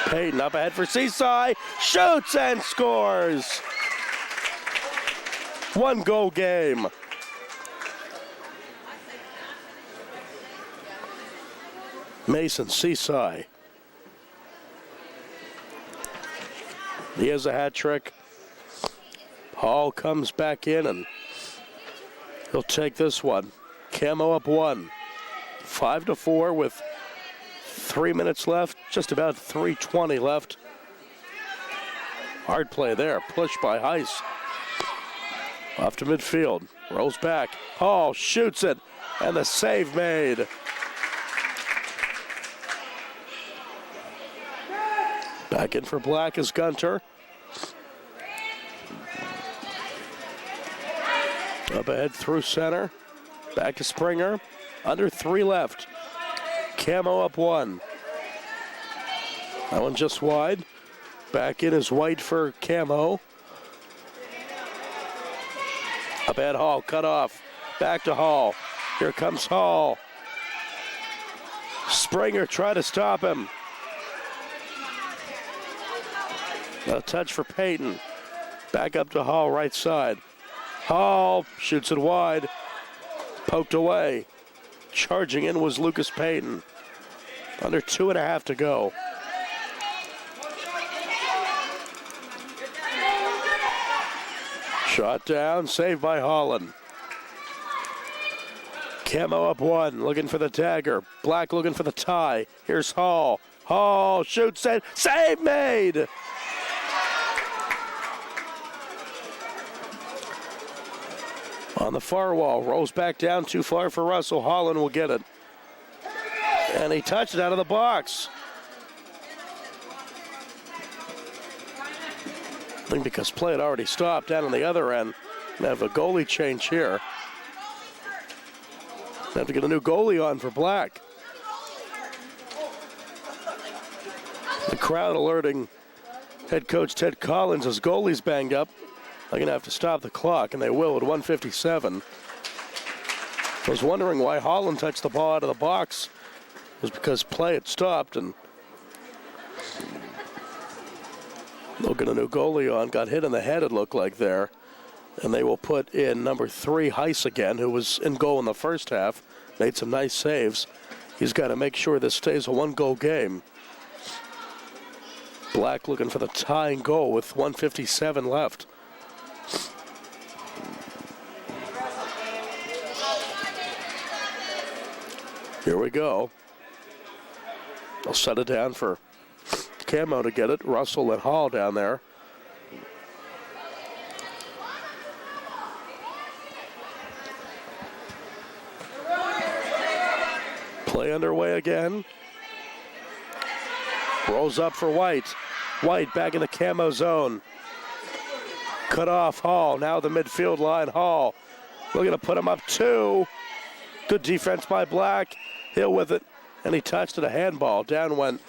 Payton up ahead for Seaside. Shoots and scores. 1-goal game. Mason Seaside. He has a hat trick. Hall comes back in and he'll take this one. Camo up 1. 5-4 with 3 minutes left. Just about 3:20 left. Hard play there. Push by Heiss. Off to midfield. Rolls back. Hall shoots it. And the save made. Back in for Black is Gunter. Up ahead through center. Back to Springer. Under 3 left. Camo up 1. That one just wide. Back in is White for Camo. Up ahead Hall, cut off. Back to Hall. Here comes Hall. Springer try to stop him. A touch for Payton. Back up to Hall, right side. Hall shoots it wide. Poked away. Charging in was Lucas Payton. Under 2.5 to go. Shot down, saved by Holland. Camo up 1, looking for the dagger. Black looking for the tie. Here's Hall. Hall shoots it. Save made! On the far wall, rolls back down too far for Russell. Holland will get it. And he touched it out of the box. I think because play had already stopped down on the other end. We have a goalie change here. Have to get a new goalie on for Black. The crowd alerting head coach Ted Collins as goalie's banged up. They're going to have to stop the clock, and they will at 1:57. I was wondering why Holland touched the ball out of the box. It was because play had stopped, and they'll get a new goalie on. Got hit in the head, it looked like there. And they will put in number 3, Heiss again, who was in goal in the first half. Made some nice saves. He's got to make sure this stays a 1-goal game. Black looking for the tying goal with 1:57 left. Here we go. They'll set it down for Camo to get it. Russell and Hall down there. Play underway again. Rolls up for White. White back in the Camo zone. Cut off Hall. Now the midfield line. Hall looking to put him up 2. Good defense by Black. Hill with it. And he touched it, a handball. Down went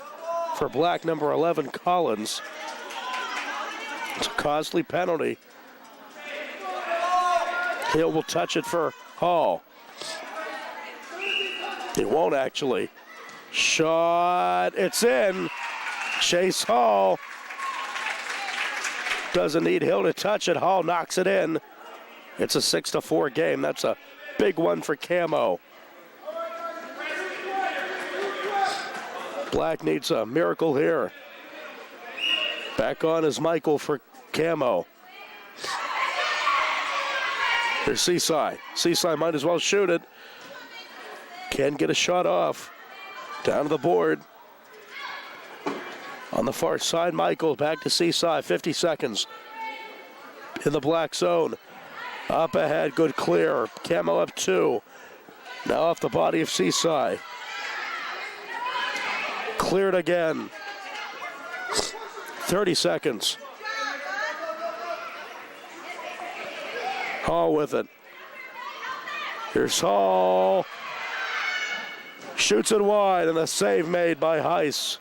for Black, number 11, Collins. It's a costly penalty. Hill will touch it for Hall. He won't actually. Shot. It's in. Chase Hall. Doesn't need Hill to touch it. Hall knocks it in. It's a 6-4 game. That's a big one for Camo. Black needs a miracle here. Back on is Michael for Camo. Here's Seaside. Seaside might as well shoot it. Can get a shot off. Down to the board. On the far side, Michael back to Seaside. 50 seconds in the Black zone. Up ahead, good clear. Camo up 2. Now off the body of Seaside. Cleared again. 30 seconds. Hall with it. Here's Hall. Shoots it wide, and a save made by Heiss.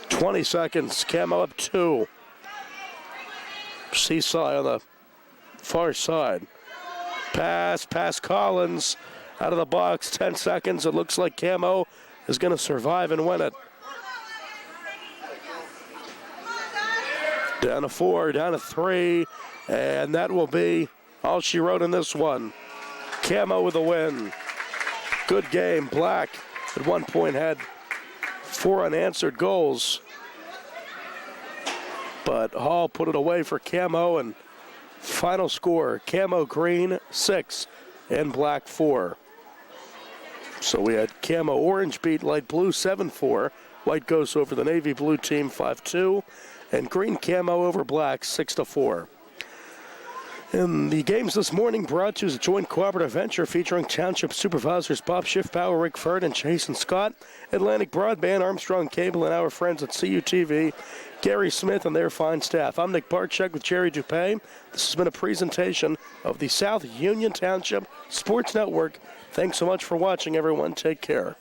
20 seconds. Camo up 2. Seaside on the far side. Pass past Collins. Out of the box. 10 seconds. It looks like Camo is going to survive and win it. Down to 4, down to 3, and that will be all she wrote in this one. Camo with a win. Good game. Black at one point had 4 unanswered goals, but Hall put it away for Camo, and final score, Camo green 6 and Black 4. So we had Camo orange beat light blue 7-4. White goes over the navy blue team 5-2. And green Camo over Black 6-4. And the games this morning brought to you as a joint cooperative venture featuring Township Supervisors Bob Schiffbauer, Rick Ferd, and Jason Scott, Atlantic Broadband, Armstrong Cable, and our friends at CUTV, Gary Smith, and their fine staff. I'm Nick Barczyk with Jerry Dupay. This has been a presentation of the South Union Township Sports Network. Thanks so much for watching, everyone. Take care.